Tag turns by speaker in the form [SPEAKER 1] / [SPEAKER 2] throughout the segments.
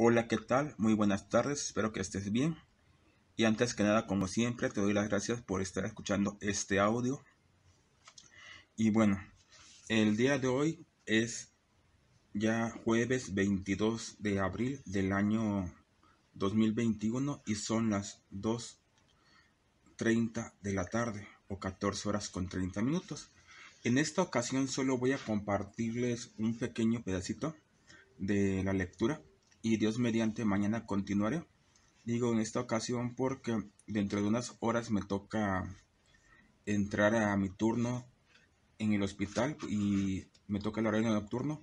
[SPEAKER 1] Hola, ¿qué tal? Muy buenas tardes, espero que estés bien. Y antes que nada, como siempre, te doy las gracias por estar escuchando este audio. Y bueno, el día de hoy es ya jueves 22 de abril del año 2021 y son las 2:30 de la tarde o 14 horas con 30 minutos. En esta ocasión solo voy a compartirles un pequeño pedacito de la lectura y Dios mediante mañana continuaré. Digo en esta ocasión porque dentro de unas horas me toca entrar a mi turno en el hospital y me toca el horario nocturno,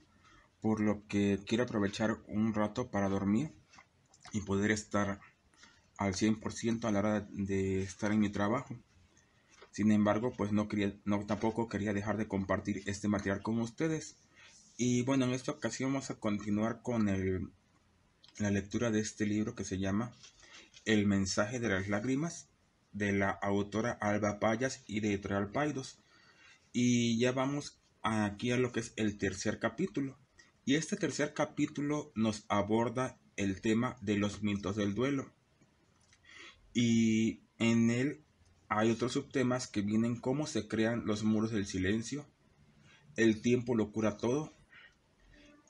[SPEAKER 1] por lo que quiero aprovechar un rato para dormir y poder estar al 100% a la hora de estar en mi trabajo. Sin embargo, pues tampoco quería dejar de compartir este material con ustedes. Y bueno, en esta ocasión vamos a continuar con la lectura de este libro que se llama El mensaje de las lágrimas, de la autora Alba Payas y de Editorial Paidós. Y ya vamos aquí a lo que es el tercer capítulo. Y este tercer capítulo nos aborda el tema de los mitos del duelo. Y en él hay otros subtemas que vienen: cómo se crean los muros del silencio, el tiempo lo cura todo,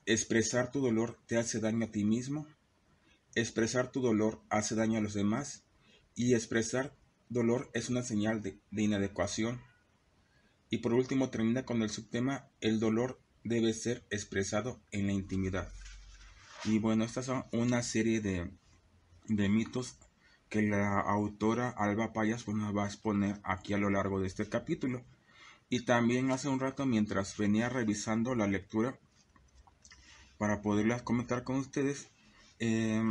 [SPEAKER 1] expresar tu dolor te hace daño a ti mismo, expresar tu dolor hace daño a los demás, y expresar dolor es una señal de inadecuación. Y por último termina con el subtema: el dolor debe ser expresado en la intimidad. Y bueno, estas son una serie de mitos que la autora Alba Payas nos va a exponer aquí a lo largo de este capítulo. Y también hace un rato, mientras venía revisando la lectura para poderlas comentar con ustedes, eh,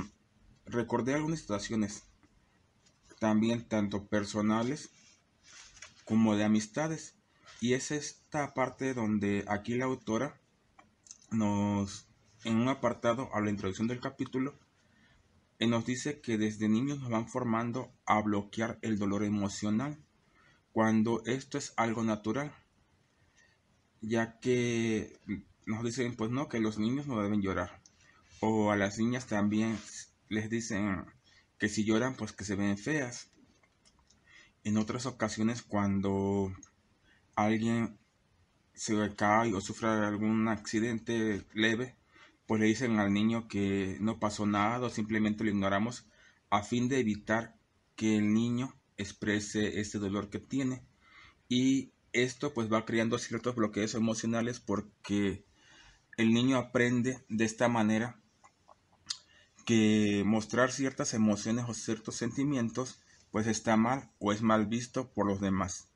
[SPEAKER 1] recordé algunas situaciones también tanto personales como de amistades. Y es esta parte donde aquí la autora en un apartado a la introducción del capítulo, nos dice que desde niños nos van formando a bloquear el dolor emocional, cuando esto es algo natural, ya que nos dicen pues no, que los niños no deben llorar, o a las niñas también les dicen que si lloran pues que se ven feas. En otras ocasiones, cuando alguien se cae o sufre algún accidente leve, pues le dicen al niño que no pasó nada o simplemente lo ignoramos, a fin de evitar que el niño exprese este dolor que tiene. Y esto pues va creando ciertos bloqueos emocionales, porque el niño aprende de esta manera que mostrar ciertas emociones o ciertos sentimientos pues está mal o es mal visto por los demás,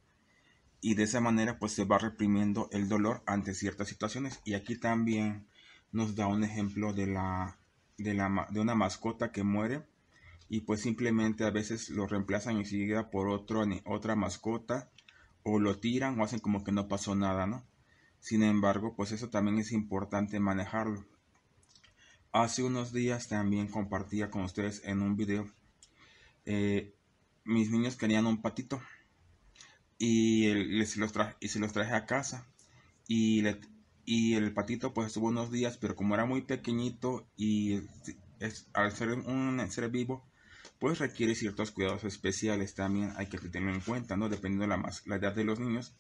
[SPEAKER 1] y de esa manera pues se va reprimiendo el dolor ante ciertas situaciones. Y aquí también nos da un ejemplo de una mascota que muere, y pues simplemente a veces lo reemplazan enseguida por otra mascota, o lo tiran o hacen como que no pasó nada, ¿no? Sin embargo, pues eso también es importante manejarlo. Hace unos días también compartía con ustedes en un video, eh, mis niños querían un patito y se los traje a casa, y, y el patito pues estuvo unos días, pero como era muy pequeñito y al ser un ser vivo, pues requiere ciertos cuidados especiales. También hay que tenerlo en cuenta, ¿no? Dependiendo de la edad de los niños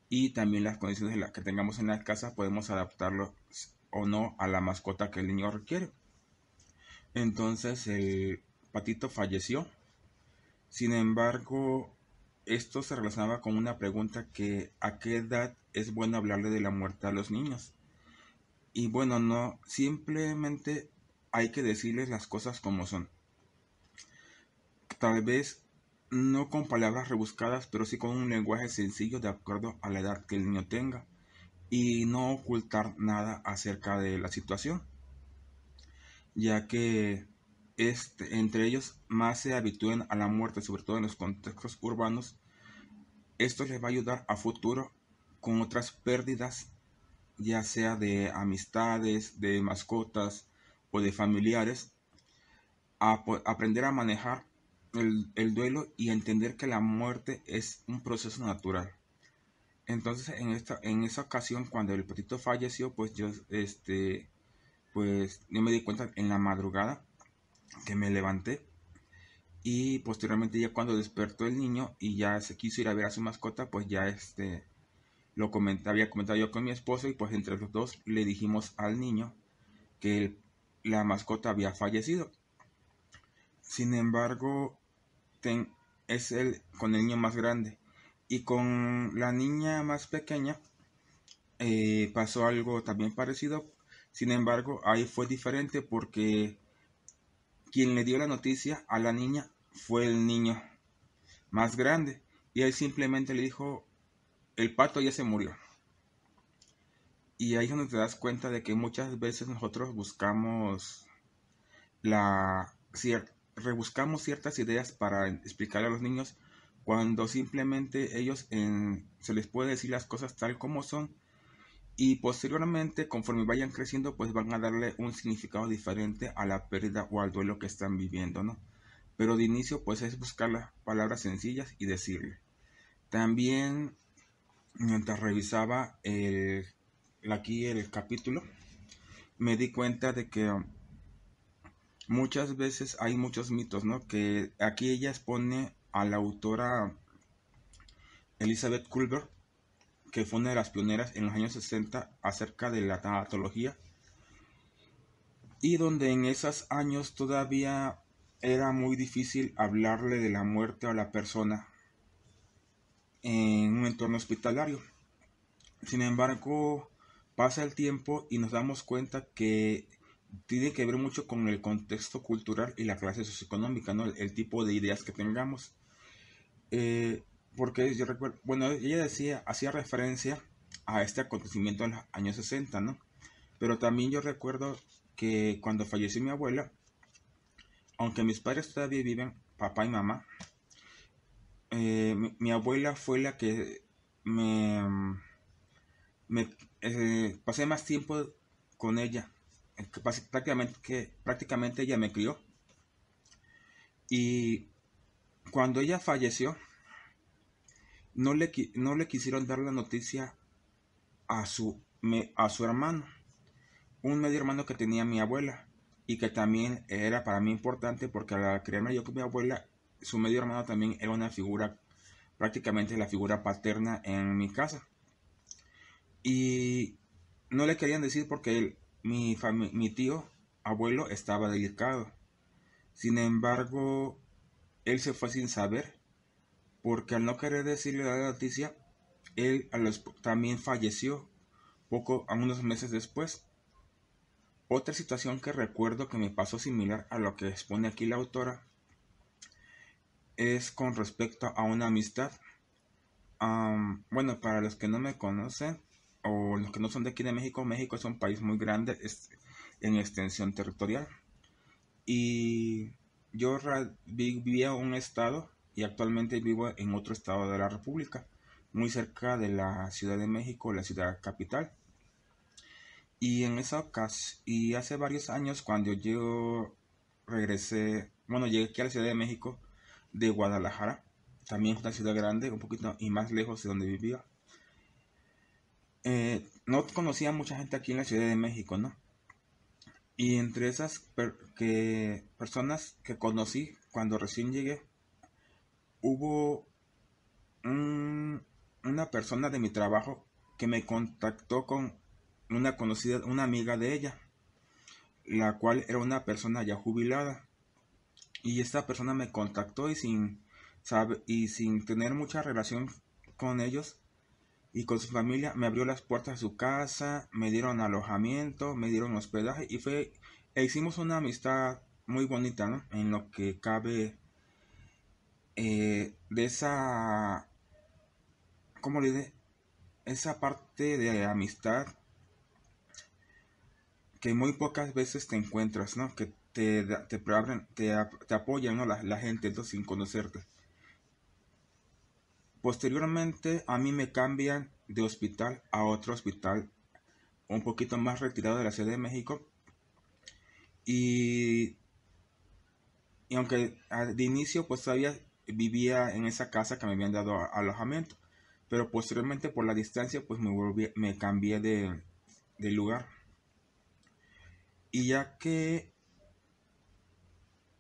[SPEAKER 1] y también las condiciones en las que tengamos en la casa, podemos adaptarlo o no a la mascota que el niño requiere. Entonces el patito falleció. Sin embargo, esto se relacionaba con una pregunta: que ¿a qué edad es bueno hablarle de la muerte a los niños? Y bueno, no, simplemente hay que decirles las cosas como son. Tal vez no con palabras rebuscadas, pero sí con un lenguaje sencillo de acuerdo a la edad que el niño tenga, y no ocultar nada acerca de la situación, ya que entre ellos más se habitúen a la muerte, sobre todo en los contextos urbanos. Esto les va a ayudar a futuro con otras pérdidas, ya sea de amistades, de mascotas o de familiares, a aprender a manejar el duelo y entender que la muerte es un proceso natural. Entonces en esa ocasión, cuando el patito falleció, pues yo pues yo me di cuenta en la madrugada que me levanté y posteriormente ya cuando despertó el niño y ya se quiso ir a ver a su mascota, pues ya había comentado yo con mi esposo y pues entre los dos le dijimos al niño que la mascota había fallecido. Sin embargo, es él con el niño más grande y con la niña más pequeña pasó algo también parecido. Sin embargo, ahí fue diferente porque quien le dio la noticia a la niña fue el niño más grande y él simplemente le dijo, el pato ya se murió. Y ahí es donde te das cuenta de que muchas veces nosotros buscamos rebuscamos ciertas ideas para explicarle a los niños cuando simplemente se les puede decir las cosas tal como son y posteriormente conforme vayan creciendo pues van a darle un significado diferente a la pérdida o al duelo que están viviendo, ¿no? Pero de inicio pues es buscar las palabras sencillas y decirle. También mientras revisaba aquí el capítulo me di cuenta de que muchas veces hay muchos mitos, ¿no? Que aquí ella expone a la autora Elizabeth Culver, que fue una de las pioneras en los años 60 acerca de la tanatología, y donde en esos años todavía era muy difícil hablarle de la muerte a la persona en un entorno hospitalario. Sin embargo, pasa el tiempo y nos damos cuenta que tiene que ver mucho con el contexto cultural y la clase socioeconómica, ¿no? El tipo de ideas que tengamos. Porque yo recuerdo, bueno, ella hacía referencia a este acontecimiento en los años 60, ¿no? Pero también yo recuerdo que cuando falleció mi abuela, aunque mis padres todavía viven, papá y mamá, mi abuela fue la que me, pasé más tiempo con ella. Prácticamente ella me crió. Y cuando ella falleció, no le quisieron dar la noticia a su hermano, un medio hermano que tenía mi abuela y que también era para mí importante porque al criarme yo con mi abuela, su medio hermano también era una figura, prácticamente la figura paterna en mi casa. Y no le querían decir porque mi tío abuelo estaba delicado. Sin embargo, él se fue sin saber porque al no querer decirle la noticia, él también falleció a unos meses después. Otra situación que recuerdo que me pasó similar a lo que expone aquí la autora es con respecto a una amistad. Bueno, para los que no me conocen o los que no son de aquí de México, México es un país muy grande en extensión territorial. Y yo vivía en un estado y actualmente vivo en otro estado de la República, muy cerca de la Ciudad de México, la ciudad capital. Y en esa ocasión, y hace varios años cuando yo llegué aquí a la Ciudad de México de Guadalajara, también es una ciudad grande, un poquito y más lejos de donde vivía. No conocía a mucha gente aquí en la Ciudad de México, ¿no? Y entre esas personas que conocí cuando recién llegué, hubo una persona de mi trabajo que me contactó con una conocida, una amiga de ella, la cual era una persona ya jubilada. Y esta persona me contactó y sin tener mucha relación con ellos y con su familia, me abrió las puertas de su casa, me dieron alojamiento, me dieron hospedaje hicimos una amistad muy bonita, ¿no? En lo que cabe de esa, ¿cómo le diré? Esa parte de amistad que muy pocas veces te encuentras, ¿no? Que te apoyan, ¿no? La gente, entonces, sin conocerte. Posteriormente, a mí me cambian de hospital a otro hospital un poquito más retirado de la Ciudad de México. Y, y aunque de inicio, pues todavía vivía en esa casa que me habían dado alojamiento, pero posteriormente por la distancia, pues me cambié de lugar. Y ya que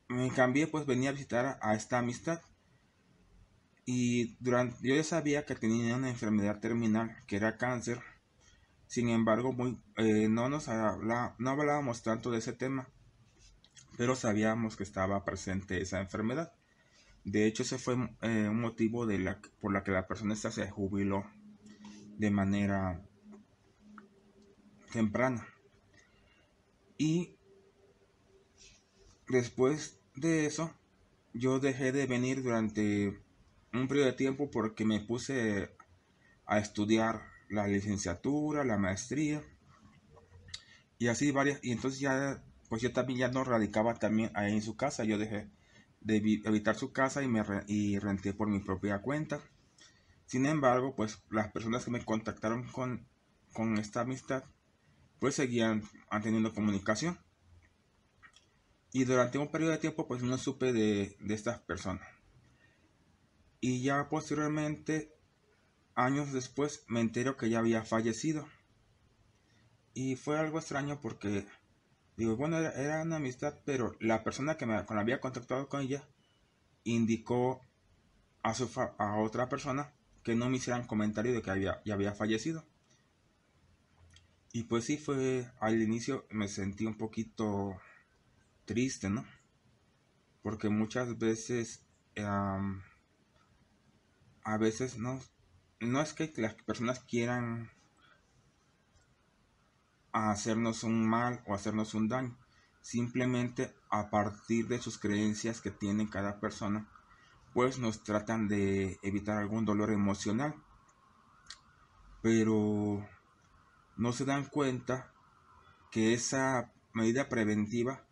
[SPEAKER 1] me cambié, pues venía a visitar a esta amistad. Y yo ya sabía que tenía una enfermedad terminal, que era cáncer. Sin embargo, no hablábamos tanto de ese tema, pero sabíamos que estaba presente esa enfermedad. De hecho, ese fue un motivo por la que la persona esta se jubiló de manera temprana. Y después de eso, yo dejé de venir durante un periodo de tiempo porque me puse a estudiar la licenciatura, la maestría y así varias. Y entonces ya, pues yo también ya no radicaba también ahí en su casa. Yo dejé de evitar su casa y renté por mi propia cuenta. Sin embargo, pues las personas que me contactaron con esta amistad, pues seguían manteniendo comunicación. Y durante un periodo de tiempo, pues no supe de estas personas. Y ya posteriormente, años después, me entero que ya había fallecido. Y fue algo extraño porque, digo, bueno, era una amistad, pero la persona que con la había contactado con ella indicó a otra persona que no me hicieran comentario de que ya había fallecido. Y pues sí, al inicio me sentí un poquito triste, ¿no? Porque muchas veces, a veces no es que las personas quieran hacernos un mal o hacernos un daño, simplemente a partir de sus creencias que tiene cada persona, pues nos tratan de evitar algún dolor emocional, pero no se dan cuenta que esa medida preventiva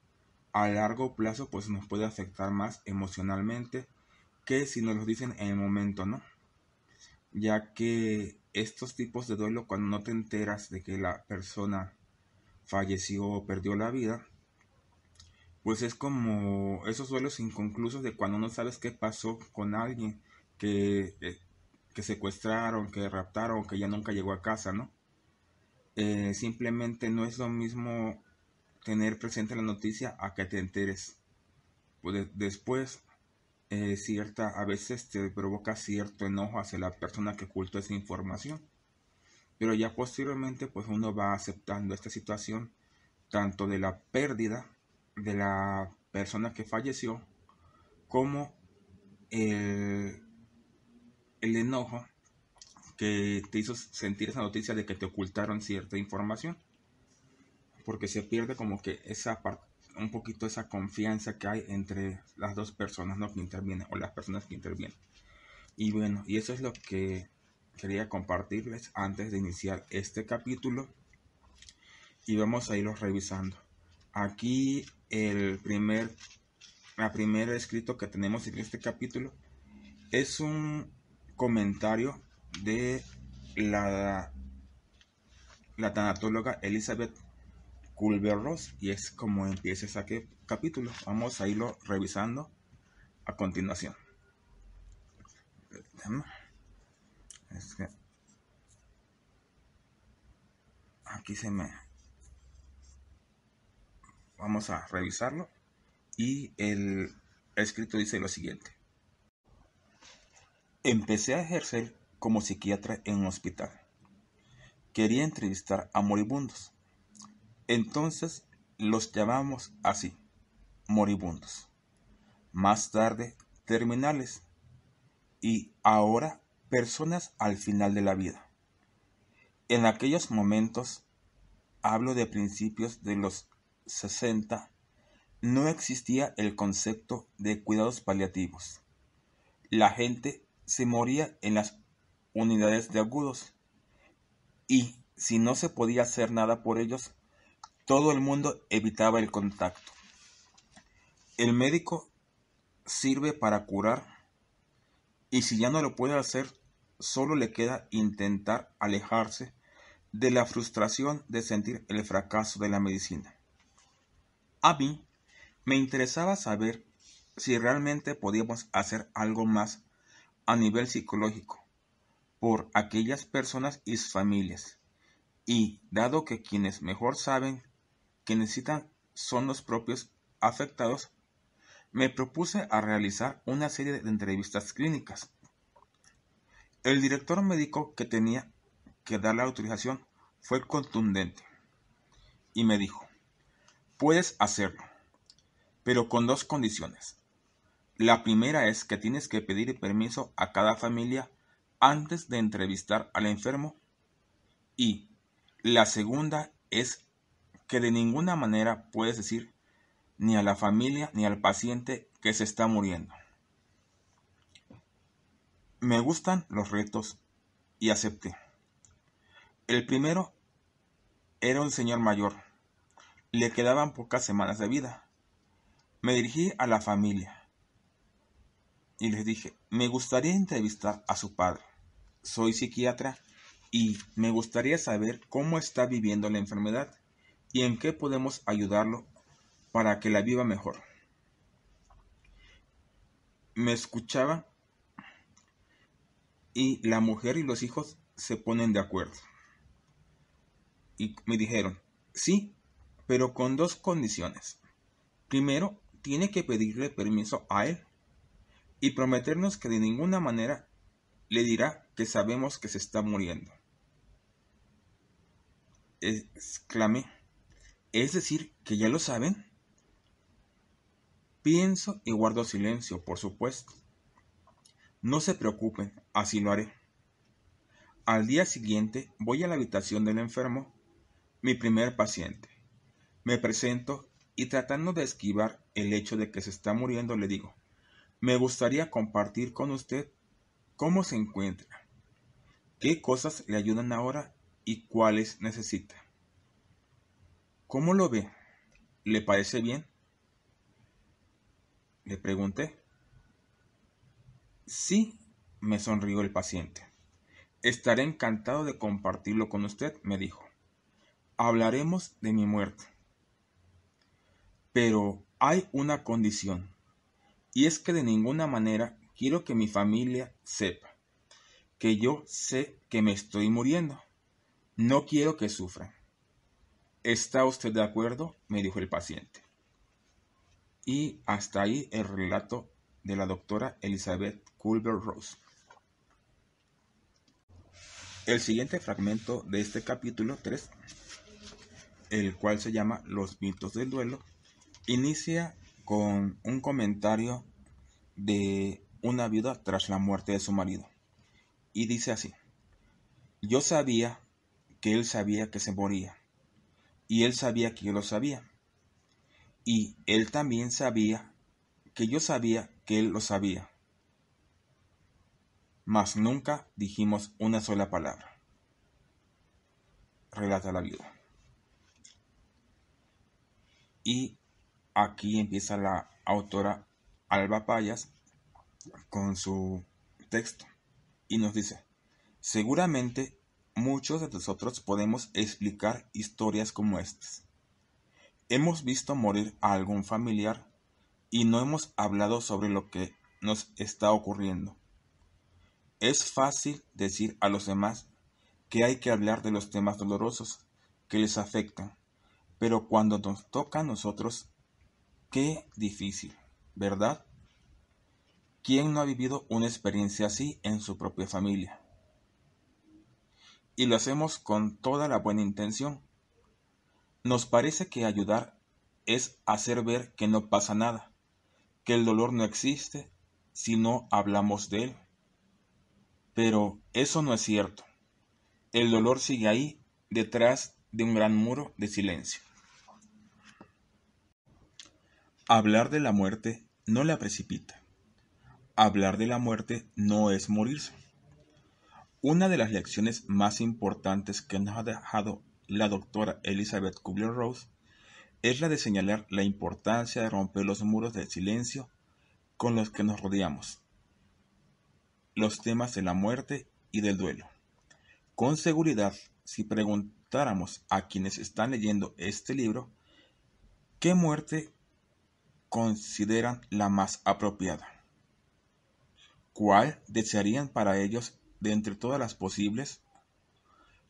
[SPEAKER 1] a largo plazo pues nos puede afectar más emocionalmente que si nos lo dicen en el momento, ¿no? Ya que estos tipos de duelo, cuando no te enteras de que la persona falleció o perdió la vida, pues es como esos duelos inconclusos de cuando no sabes qué pasó con alguien que secuestraron, que raptaron, que ya nunca llegó a casa, ¿no? Simplemente no es lo mismo tener presente la noticia a que te enteres. Pues después, a veces te provoca cierto enojo hacia la persona que ocultó esa información. Pero ya posteriormente, pues uno va aceptando esta situación, tanto de la pérdida de la persona que falleció, como el, el enojo que te hizo sentir esa noticia de que te ocultaron cierta información, porque se pierde como que un poquito esa confianza que hay entre las dos personas, ¿no?, que intervienen, o las personas que intervienen. Y bueno, y eso es lo que quería compartirles antes de iniciar este capítulo, y vamos a irlos revisando. Aquí la primera escrito que tenemos en este capítulo es un comentario de la tanatóloga Elizabeth Kübler-Ross, y es como empieza ese capítulo. Vamos a irlo revisando a continuación. Es que aquí vamos a revisarlo, y el escrito dice lo siguiente: empecé a ejercer como psiquiatra en un hospital. Quería entrevistar a moribundos. Entonces los llamamos así, moribundos. Más tarde, terminales. Y ahora, personas al final de la vida. En aquellos momentos, hablo de principios de los 60, no existía el concepto de cuidados paliativos. La gente se moría en las unidades de agudos, y si no se podía hacer nada por ellos, todo el mundo evitaba el contacto. El médico sirve para curar, y si ya no lo puede hacer, solo le queda intentar alejarse de la frustración de sentir el fracaso de la medicina. A mí me interesaba saber si realmente podíamos hacer algo más a nivel psicológico por aquellas personas y sus familias, y dado que quienes mejor saben que necesitan son los propios afectados, me propuse a realizar una serie de entrevistas clínicas. El director médico que tenía que dar la autorización fue contundente y me dijo: puedes hacerlo, pero con dos condiciones. La primera es que tienes que pedir permiso a cada familia antes de entrevistar al enfermo, y la segunda es que de ninguna manera puedes decir ni a la familia ni al paciente que se está muriendo. Me gustan los retos y acepté. El primero era un señor mayor. Le quedaban pocas semanas de vida. Me dirigí a la familia y les dije: me gustaría entrevistar a su padre. Soy psiquiatra y me gustaría saber cómo está viviendo la enfermedad y en qué podemos ayudarlo para que la viva mejor. Me escuchaban y la mujer y los hijos se ponen de acuerdo. Y me dijeron: sí, pero con dos condiciones. Primero, tiene que pedirle permiso a él y prometernos que de ninguna manera le dirá que sabemos que se está muriendo. Exclamé: ¿es decir, que ya lo saben? Pienso y guardo silencio, por supuesto. No se preocupen, así lo haré. Al día siguiente voy a la habitación del enfermo, mi primer paciente. Me presento y, tratando de esquivar el hecho de que se está muriendo, le digo: me gustaría compartir con usted cómo se encuentra, qué cosas le ayudan ahora y cuáles necesita. ¿Cómo lo ve? ¿Le parece bien?, le pregunté. Sí, me sonrió el paciente. Estaré encantado de compartirlo con usted, me dijo. Hablaremos de mi muerte. Pero hay una condición, y es que de ninguna manera quiero que mi familia sepa que yo sé que me estoy muriendo. No quiero que sufran. ¿Está usted de acuerdo?, me dijo el paciente. Y hasta ahí el relato de la doctora Elizabeth Kubler-Ross. El siguiente fragmento de este capítulo 3, el cual se llama Los mitos del duelo, inicia con un comentario de una viuda tras la muerte de su marido. Y dice así: yo sabía que él sabía que se moría, y él sabía que yo lo sabía, y él también sabía que yo sabía que él lo sabía, mas nunca dijimos una sola palabra, relata la viuda. Y aquí empieza la autora Alba Payas con su texto y nos dice: seguramente muchos de nosotros podemos explicar historias como estas. Hemos visto morir a algún familiar y no hemos hablado sobre lo que nos está ocurriendo. Es fácil decir a los demás que hay que hablar de los temas dolorosos que les afectan, pero cuando nos toca a nosotros, qué difícil, ¿verdad? ¿Quién no ha vivido una experiencia así en su propia familia? Y lo hacemos con toda la buena intención. Nos parece que ayudar es hacer ver que no pasa nada, que el dolor no existe si no hablamos de él. Pero eso no es cierto. El dolor sigue ahí, detrás de un gran muro de silencio. Hablar de la muerte no la precipita. Hablar de la muerte no es morirse. Una de las lecciones más importantes que nos ha dejado la doctora Elizabeth Kubler-Ross es la de señalar la importancia de romper los muros del silencio con los que nos rodeamos, los temas de la muerte y del duelo. Con seguridad, si preguntáramos a quienes están leyendo este libro qué muerte consideran la más apropiada, ¿cuál desearían para ellos de entre todas las posibles?,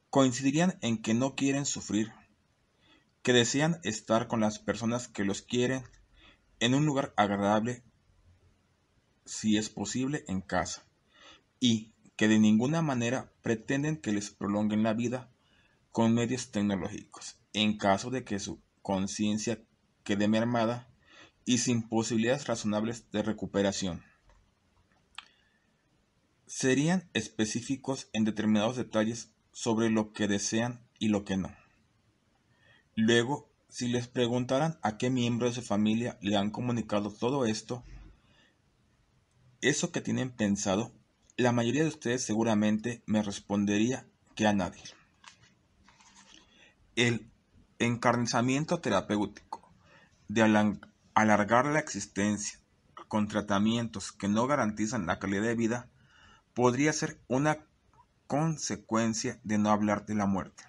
[SPEAKER 1] coincidirían en que no quieren sufrir, que desean estar con las personas que los quieren en un lugar agradable, si es posible, en casa, y que de ninguna manera pretenden que les prolonguen la vida con medios tecnológicos, en caso de que su conciencia quede mermada y sin posibilidades razonables de recuperación. Serían específicos en determinados detalles sobre lo que desean y lo que no. Luego, si les preguntaran a qué miembro de su familia le han comunicado todo esto, eso que tienen pensado, la mayoría de ustedes seguramente me respondería que a nadie. El encarnizamiento terapéutico de alargar la existencia con tratamientos que no garantizan la calidad de vida podría ser una consecuencia de no hablar de la muerte.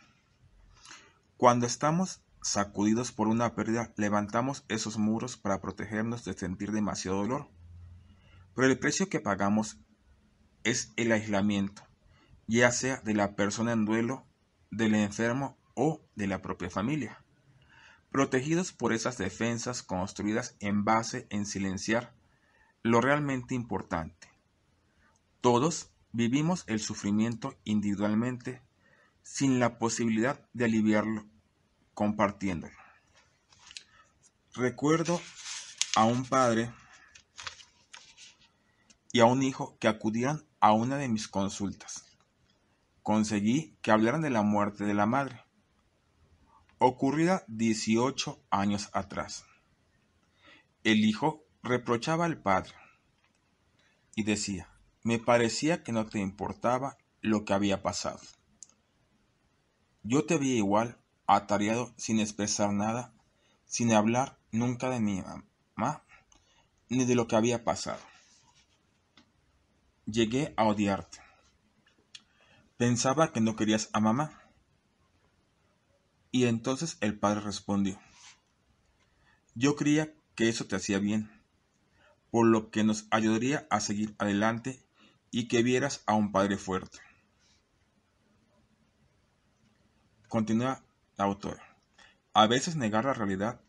[SPEAKER 1] Cuando estamos sacudidos por una pérdida, levantamos esos muros para protegernos de sentir demasiado dolor. Pero el precio que pagamos es el aislamiento, ya sea de la persona en duelo, del enfermo o de la propia familia. Protegidos por esas defensas construidas en base en silenciar lo realmente importante. Todos vivimos el sufrimiento individualmente sin la posibilidad de aliviarlo compartiéndolo. Recuerdo a un padre y a un hijo que acudieran a una de mis consultas. Conseguí que hablaran de la muerte de la madre, ocurrida 18 años atrás. El hijo reprochaba al padre y decía: me parecía que no te importaba lo que había pasado. Yo te veía igual, atareado, sin expresar nada, sin hablar nunca de mi mamá, ni de lo que había pasado. Llegué a odiarte. Pensaba que no querías a mamá. Y entonces el padre respondió: yo creía que eso te hacía bien, por lo que nos ayudaría a seguir adelante y que vieras a un padre fuerte. Continúa la autora. A veces negar la realidad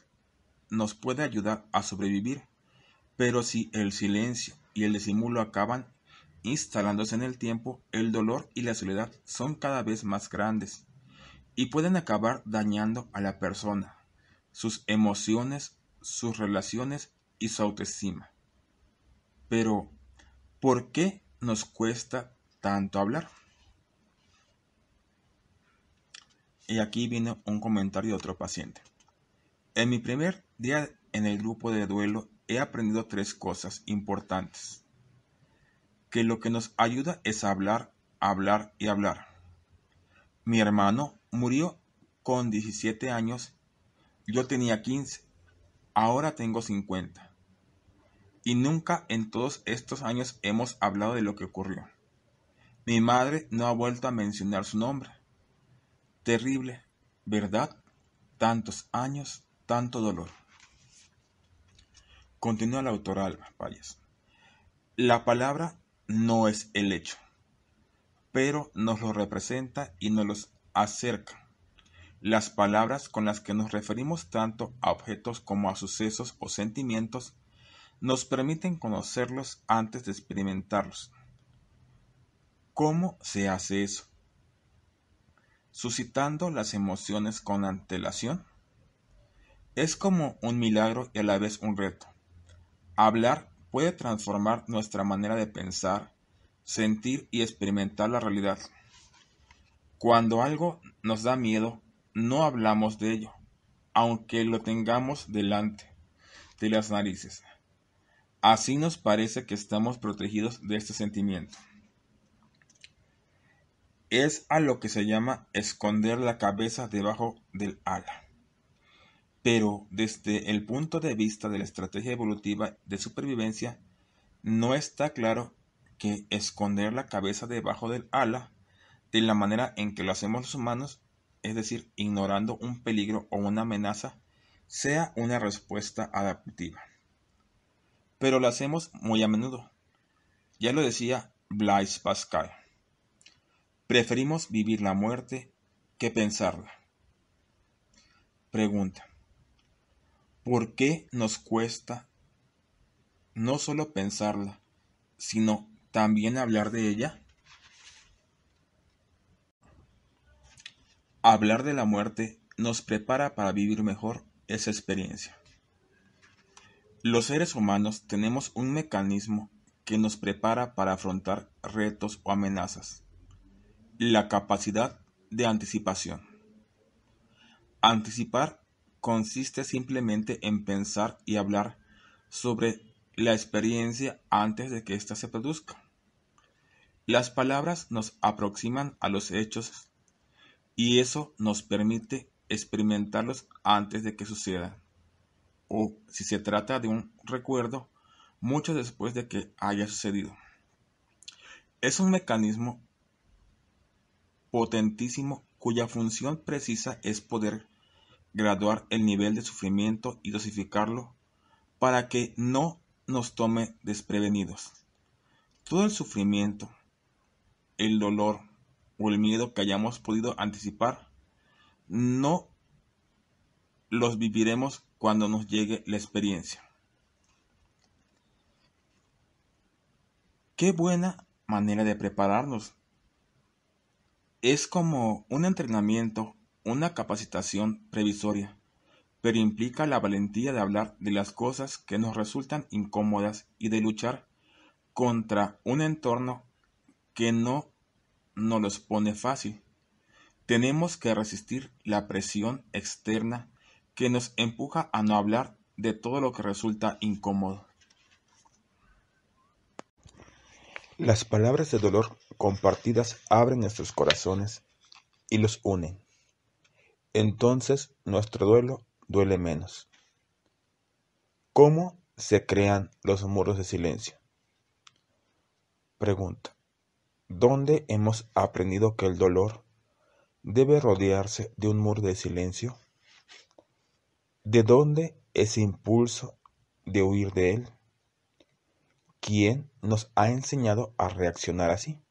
[SPEAKER 1] nos puede ayudar a sobrevivir, pero si el silencio y el disimulo acaban instalándose en el tiempo, el dolor y la soledad son cada vez más grandes y pueden acabar dañando a la persona, sus emociones, sus relaciones y su autoestima. Pero, ¿por qué nos cuesta tanto hablar? Y aquí viene un comentario de otro paciente. En mi primer día en el grupo de duelo he aprendido 3 cosas importantes. Que lo que nos ayuda es hablar, hablar y hablar. Mi hermano murió con 17 años, yo tenía 15, ahora tengo 50. Y nunca en todos estos años hemos hablado de lo que ocurrió. Mi madre no ha vuelto a mencionar su nombre. Terrible, ¿verdad? Tantos años, tanto dolor. Continúa la autora Alba Valles. La palabra no es el hecho, pero nos lo representa y nos los acerca. Las palabras con las que nos referimos tanto a objetos como a sucesos o sentimientos nos permiten conocerlos antes de experimentarlos. ¿Cómo se hace eso? Suscitando las emociones con antelación. Es como un milagro y a la vez un reto. Hablar puede transformar nuestra manera de pensar, sentir y experimentar la realidad. Cuando algo nos da miedo, no hablamos de ello, aunque lo tengamos delante de las narices. Así nos parece que estamos protegidos de este sentimiento. Es a lo que se llama esconder la cabeza debajo del ala. Pero desde el punto de vista de la estrategia evolutiva de supervivencia, no está claro que esconder la cabeza debajo del ala, de la manera en que lo hacemos los humanos, es decir, ignorando un peligro o una amenaza, sea una respuesta adaptativa. Pero lo hacemos muy a menudo. Ya lo decía Blaise Pascal. Preferimos vivir la muerte que pensarla. Pregunta: ¿por qué nos cuesta no solo pensarla, sino también hablar de ella? Hablar de la muerte nos prepara para vivir mejor esa experiencia. Los seres humanos tenemos un mecanismo que nos prepara para afrontar retos o amenazas: la capacidad de anticipación. Anticipar consiste simplemente en pensar y hablar sobre la experiencia antes de que ésta se produzca. Las palabras nos aproximan a los hechos y eso nos permite experimentarlos antes de que sucedan, o si se trata de un recuerdo, mucho después de que haya sucedido. Es un mecanismo potentísimo cuya función precisa es poder graduar el nivel de sufrimiento y dosificarlo para que no nos tome desprevenidos. Todo el sufrimiento, el dolor o el miedo que hayamos podido anticipar, no los viviremos cuando nos llegue la experiencia. Qué buena manera de prepararnos. Es como un entrenamiento, una capacitación previsoria, pero implica la valentía de hablar de las cosas que nos resultan incómodas y de luchar contra un entorno que no nos los pone fácil. Tenemos que resistir la presión externa que nos empuja a no hablar de todo lo que resulta incómodo. Las palabras de dolor compartidas abren nuestros corazones y los unen. Entonces nuestro duelo duele menos. ¿Cómo se crean los muros de silencio? Pregunta: ¿dónde hemos aprendido que el dolor debe rodearse de un muro de silencio? ¿De dónde ese impulso de huir de él? ¿Quién nos ha enseñado a reaccionar así?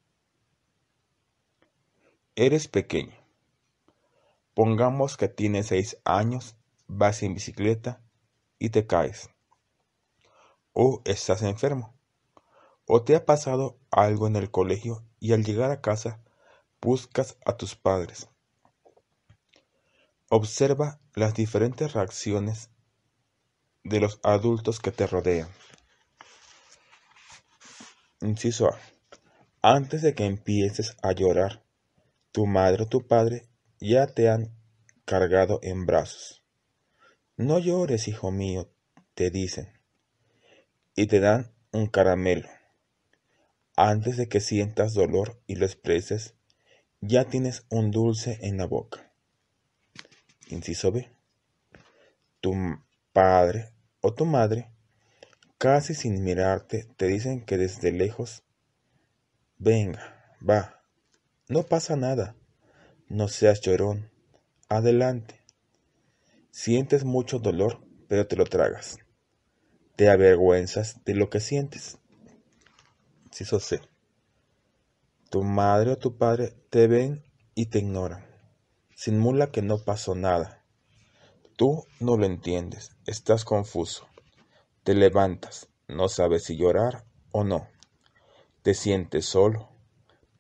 [SPEAKER 1] Eres pequeño. Pongamos que tienes 6 años, vas en bicicleta y te caes. O estás enfermo. O te ha pasado algo en el colegio y al llegar a casa buscas a tus padres. Observa las diferentes reacciones de los adultos que te rodean. Inciso A. Antes de que empieces a llorar, tu madre o tu padre ya te han cargado en brazos. No llores, hijo mío, te dicen, y te dan un caramelo. Antes de que sientas dolor y lo expreses, ya tienes un dulce en la boca. Inciso B. Tu padre o tu madre, casi sin mirarte, te dicen que desde lejos: venga, va, no pasa nada, no seas llorón, adelante. Sientes mucho dolor, pero te lo tragas. Te avergüenzas de lo que sientes. Inciso C. Tu madre o tu padre te ven y te ignoran. Simula que no pasó nada. Tú no lo entiendes, estás confuso. Te levantas, no sabes si llorar o no. Te sientes solo.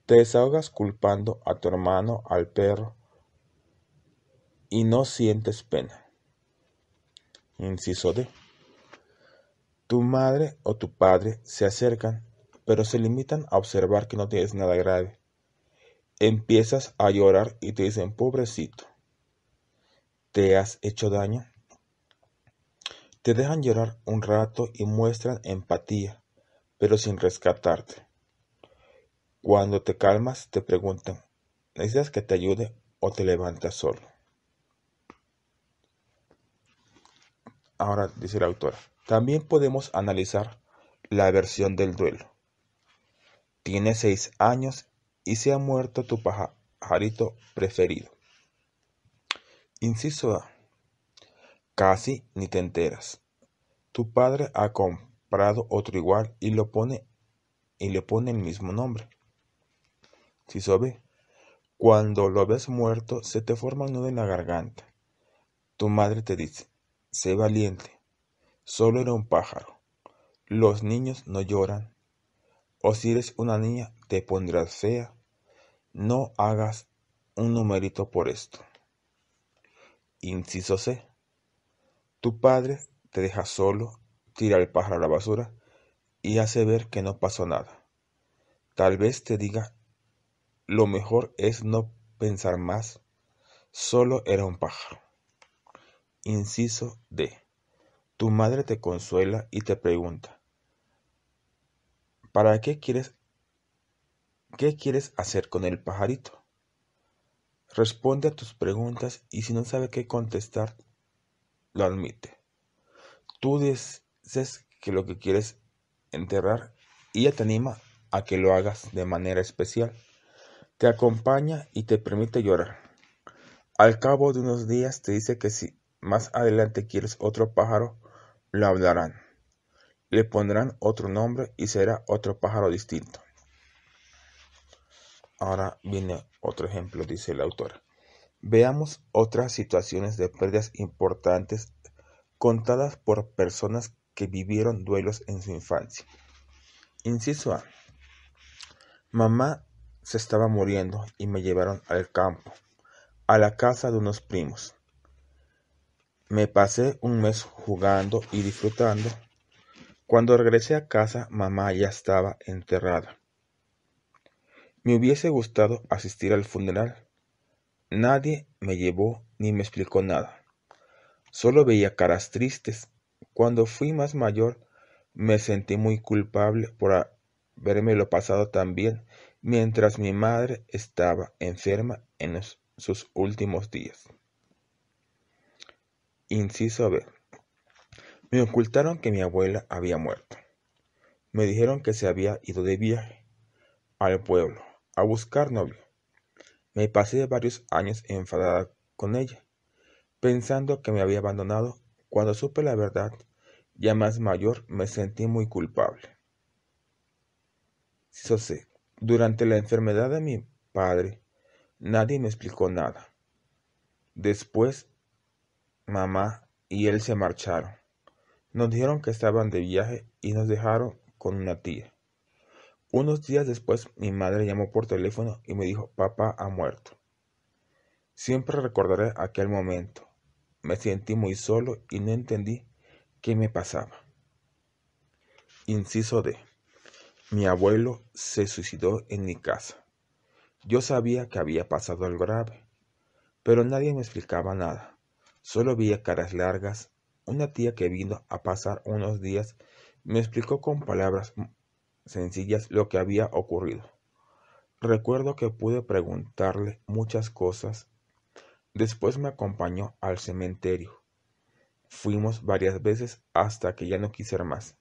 [SPEAKER 1] Te desahogas culpando a tu hermano, al perro, y no sientes pena. Inciso D. Tu madre o tu padre se acercan, pero se limitan a observar que no tienes nada grave. Empiezas a llorar y te dicen: pobrecito, ¿te has hecho daño? Te dejan llorar un rato y muestran empatía, pero sin rescatarte. Cuando te calmas, te preguntan: ¿necesitas que te ayude o te levantas solo? Ahora dice la autora: también podemos analizar la versión del duelo. Tienes 6 años y se ha muerto tu pajarito preferido. Inciso A. Casi ni te enteras. Tu padre ha comprado otro igual y le pone el mismo nombre. Inciso B. Cuando lo ves muerto, se te forma un nudo en la garganta. tu madre te dice, sé valiente, solo era un pájaro, los niños no lloran, o si eres una niña te pondrás fea, no hagas un numerito por esto. Inciso C. Tu padre te deja solo, tira el pájaro a la basura y hace ver que no pasó nada. Tal vez te diga, lo mejor es no pensar más, solo era un pájaro. Inciso D. Tu madre te consuela y te pregunta, ¿para qué quieres hacer con el pajarito? Responde a tus preguntas y si no sabe qué contestar, lo admite. Tú dices que lo que quieres enterrar y ella te anima a que lo hagas de manera especial. Te acompaña y te permite llorar. Al cabo de unos días te dice que si más adelante quieres otro pájaro, lo hablarán. Le pondrán otro nombre y será otro pájaro distinto. Ahora viene otro ejemplo, dice la autora. Veamos otras situaciones de pérdidas importantes contadas por personas que vivieron duelos en su infancia. Inciso A. Mamá se estaba muriendo y me llevaron al campo, a la casa de unos primos. Me pasé un mes jugando y disfrutando. Cuando regresé a casa, mamá ya estaba enterrada. Me hubiese gustado asistir al funeral. Nadie me llevó ni me explicó nada. Solo veía caras tristes. Cuando fui más mayor, me sentí muy culpable por habérmelo pasado tan bien mientras mi madre estaba enferma en sus últimos días. Inciso B. Me ocultaron que mi abuela había muerto. Me dijeron que se había ido de viaje al pueblo a buscar novio. Me pasé varios años enfadada con ella, pensando que me había abandonado. Cuando supe la verdad, ya más mayor, me sentí muy culpable. Inciso C. Durante la enfermedad de mi padre, nadie me explicó nada. Después, mamá y él se marcharon. Nos dijeron que estaban de viaje y nos dejaron con una tía. Unos días después mi madre llamó por teléfono y me dijo, papá ha muerto. Siempre recordaré aquel momento. Me sentí muy solo y no entendí qué me pasaba. Inciso D. Mi abuelo se suicidó en mi casa. Yo sabía que había pasado algo grave, pero nadie me explicaba nada. Solo veía caras largas. Una tía que vino a pasar unos días me explicó con palabras sencillas lo que había ocurrido. Recuerdo que pude preguntarle muchas cosas. Después me acompañó al cementerio. Fuimos varias veces hasta que ya no quise más.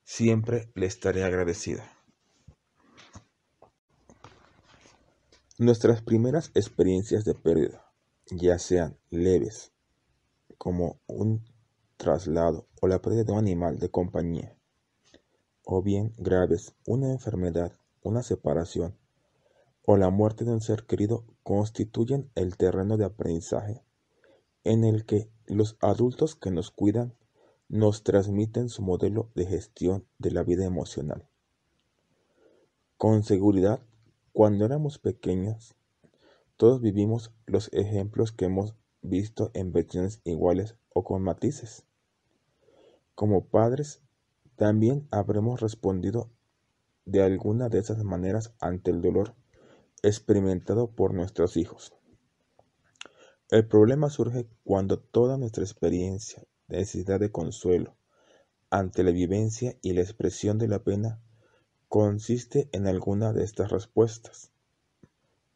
[SPEAKER 1] Siempre le estaré agradecida. Nuestras primeras experiencias de pérdida, ya sean leves, como un traslado o la pérdida de un animal de compañía, o bien graves, una enfermedad, una separación o la muerte de un ser querido, constituyen el terreno de aprendizaje en el que los adultos que nos cuidan nos transmiten su modelo de gestión de la vida emocional. Con seguridad, cuando éramos pequeños, todos vivimos los ejemplos que hemos visto en versiones iguales o con matices. Como padres, también habremos respondido de alguna de esas maneras ante el dolor experimentado por nuestros hijos. El problema surge cuando toda nuestra experiencia de necesidad de consuelo ante la vivencia y la expresión de la pena consiste en alguna de estas respuestas: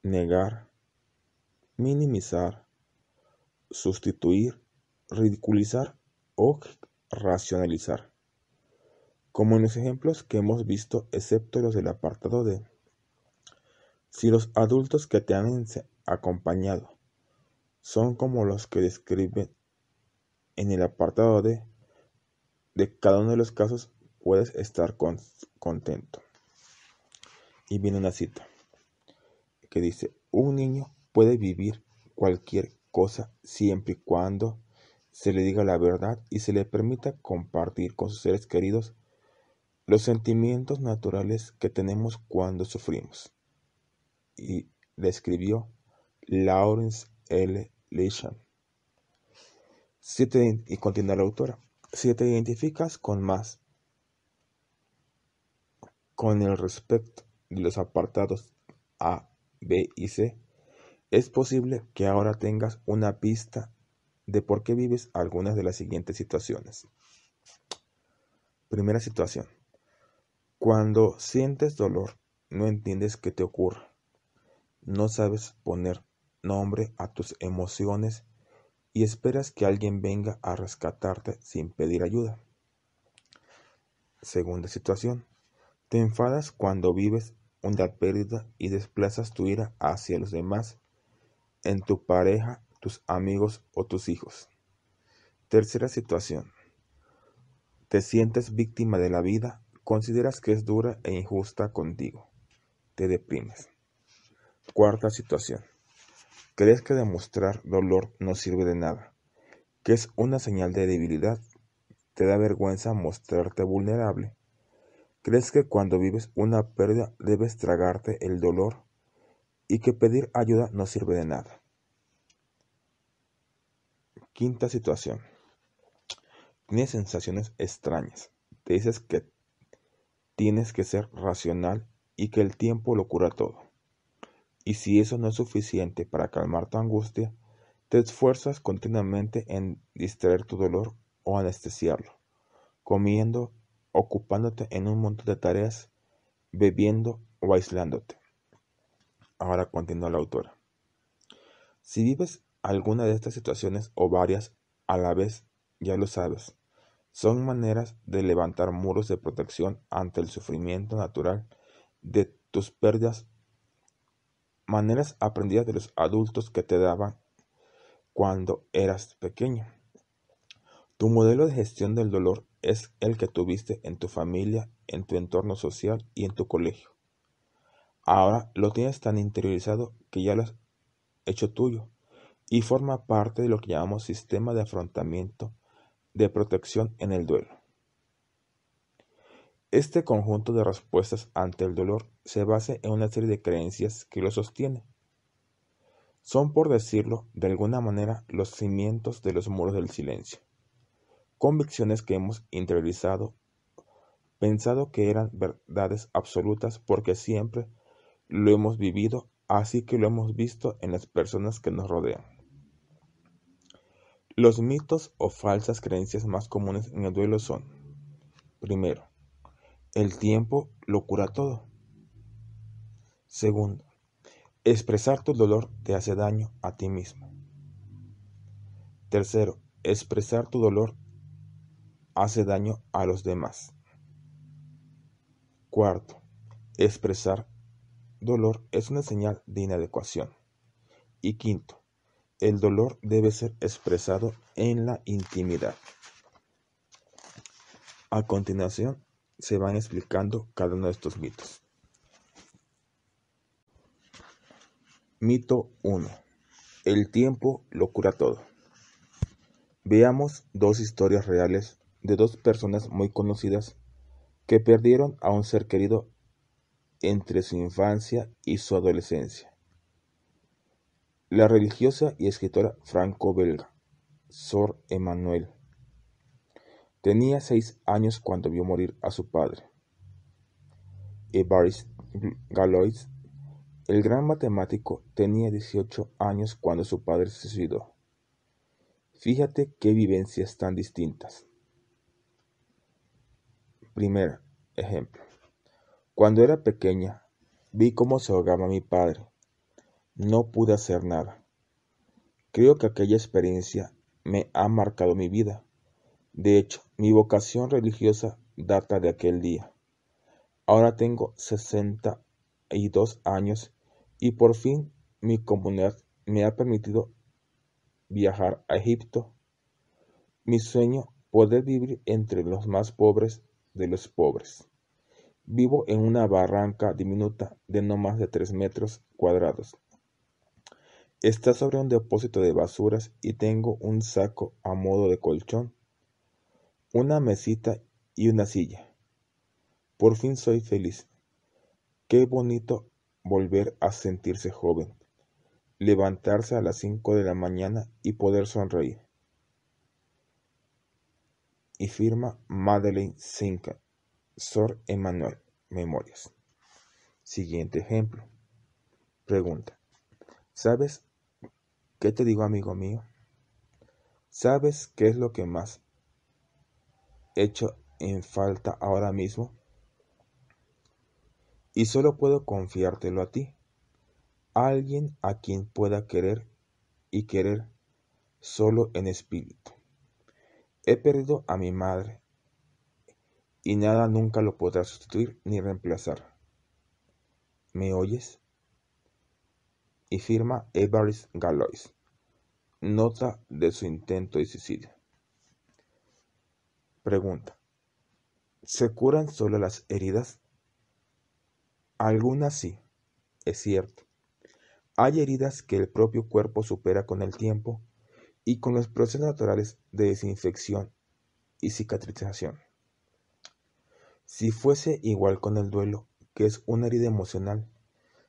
[SPEAKER 1] negar, minimizar, sustituir, ridiculizar o racionalizar. Como en los ejemplos que hemos visto, excepto los del apartado D, si los adultos que te han acompañado son como los que describen en el apartado D, de cada uno de los casos puedes estar contento. Y viene una cita que dice, un niño puede vivir cualquier cosa siempre y cuando se le diga la verdad y se le permita compartir con sus seres queridos los sentimientos naturales que tenemos cuando sufrimos. Y le escribió Lawrence L. Lesham. Y continúa la autora. Si te identificas con el respecto de los apartados A, B y C, es posible que ahora tengas una pista de por qué vives algunas de las siguientes situaciones. Primera situación. Cuando sientes dolor, no entiendes qué te ocurre. No sabes poner nombre a tus emociones y esperas que alguien venga a rescatarte sin pedir ayuda. Segunda situación. Te enfadas cuando vives una pérdida y desplazas tu ira hacia los demás, en tu pareja, tus amigos o tus hijos. Tercera situación. Te sientes víctima de la vida, consideras que es dura e injusta contigo. Te deprimes. Cuarta situación. Crees que demostrar dolor no sirve de nada, que es una señal de debilidad. Te da vergüenza mostrarte vulnerable. Crees que cuando vives una pérdida debes tragarte el dolor y que pedir ayuda no sirve de nada. Quinta situación. Tienes sensaciones extrañas. Te dices que tienes que ser racional y que el tiempo lo cura todo. Y si eso no es suficiente para calmar tu angustia, te esfuerzas continuamente en distraer tu dolor o anestesiarlo, comiendo, ocupándote en un montón de tareas, bebiendo o aislándote. Ahora continúa la autora. Si vives alguna de estas situaciones o varias a la vez, ya lo sabes, son maneras de levantar muros de protección ante el sufrimiento natural de tus pérdidas, maneras aprendidas de los adultos que te daban cuando eras pequeño. Tu modelo de gestión del dolor es el que tuviste en tu familia, en tu entorno social y en tu colegio. Ahora lo tienes tan interiorizado que ya lo has hecho tuyo y forma parte de lo que llamamos sistema de afrontamiento de protección en el duelo. Este conjunto de respuestas ante el dolor se basa en una serie de creencias que lo sostienen. Son, por decirlo de alguna manera, los cimientos de los muros del silencio. Convicciones que hemos interiorizado, pensado que eran verdades absolutas porque siempre lo hemos vivido, así que lo hemos visto en las personas que nos rodean. Los mitos o falsas creencias más comunes en el duelo son: primero, el tiempo lo cura todo. Segundo, expresar tu dolor te hace daño a ti mismo. Tercero, expresar tu dolor hace daño a los demás. Cuarto, expresar dolor es una señal de inadecuación. Y quinto, el dolor debe ser expresado en la intimidad. A continuación, se van explicando cada uno de estos mitos. Mito 1. El tiempo lo cura todo. Veamos dos historias reales de dos personas muy conocidas que perdieron a un ser querido entre su infancia y su adolescencia. La religiosa y escritora franco-belga, Sor Emmanuel, tenía 6 años cuando vio morir a su padre. Évariste Galois, el gran matemático, tenía 18 años cuando su padre se suicidó. Fíjate qué vivencias tan distintas. Primer ejemplo. Cuando era pequeña, vi cómo se ahogaba mi padre. No pude hacer nada. Creo que aquella experiencia me ha marcado mi vida. De hecho, mi vocación religiosa data de aquel día. Ahora tengo 62 años y por fin mi comunidad me ha permitido viajar a Egipto. Mi sueño, poder vivir entre los más pobres de los pobres. Vivo en una barranca diminuta de no más de 3 metros cuadrados. Está sobre un depósito de basuras y tengo un saco a modo de colchón, una mesita y una silla. Por fin soy feliz. Qué bonito volver a sentirse joven, levantarse a las 5 de la mañana y poder sonreír. Y firma Madeleine Sinca, Sor Emmanuel, Memorias. Siguiente ejemplo. Pregunta. ¿Sabes qué te digo, amigo mío? ¿Sabes qué es lo que más echo en falta ahora mismo? Y solo puedo confiártelo a ti, alguien a quien pueda querer y querer solo en espíritu. He perdido a mi madre y nada nunca lo podrá sustituir ni reemplazar. ¿Me oyes? Y firma Évariste Galois. Nota de su intento de suicidio. Pregunta. ¿Se curan solo las heridas? Algunas sí, es cierto. Hay heridas que el propio cuerpo supera con el tiempo y con los procesos naturales de desinfección y cicatrización. Si fuese igual con el duelo, que es una herida emocional,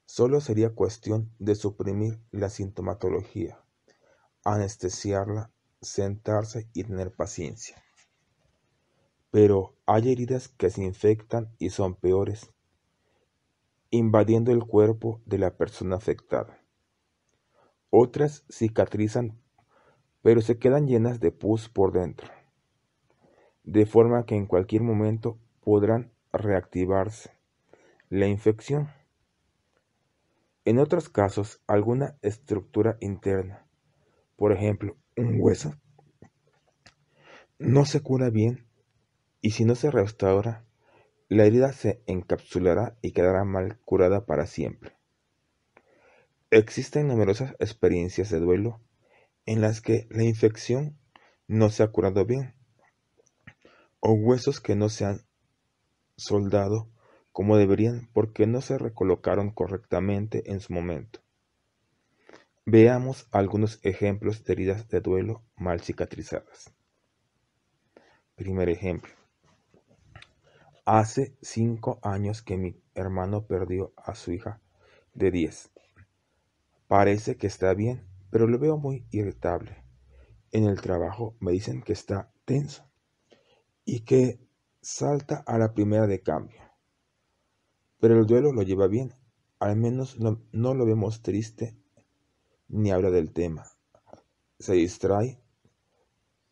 [SPEAKER 1] solo sería cuestión de suprimir la sintomatología, anestesiarla, sentarse y tener paciencia. Pero hay heridas que se infectan y son peores, invadiendo el cuerpo de la persona afectada. Otras cicatrizan, pero se quedan llenas de pus por dentro, de forma que en cualquier momento podrán reactivarse la infección. En otros casos, alguna estructura interna, por ejemplo, un hueso, no se cura bien y si no se restaura, la herida se encapsulará y quedará mal curada para siempre. Existen numerosas experiencias de duelo en las que la infección no se ha curado bien, o huesos que no se han soldado como deberían porque no se recolocaron correctamente en su momento. Veamos algunos ejemplos de heridas de duelo mal cicatrizadas. Primer ejemplo. Hace 5 años que mi hermano perdió a su hija de 10. Parece que está bien, pero lo veo muy irritable. En el trabajo me dicen que está tenso y que salta a la primera de cambio. Pero el duelo lo lleva bien, al menos no lo vemos triste ni habla del tema. Se distrae,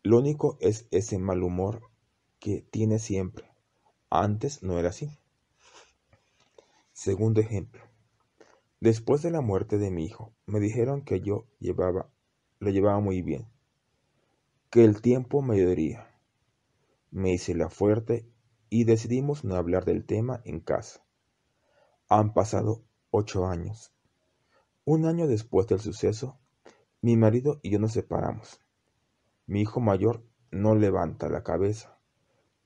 [SPEAKER 1] lo único es ese mal humor que tiene siempre. Antes no era así. Segundo ejemplo. Después de la muerte de mi hijo, me dijeron que lo llevaba muy bien, que el tiempo me ayudaría. Me hice la fuerte y decidimos no hablar del tema en casa. Han pasado 8 años. Un año después del suceso, mi marido y yo nos separamos. Mi hijo mayor no levanta la cabeza.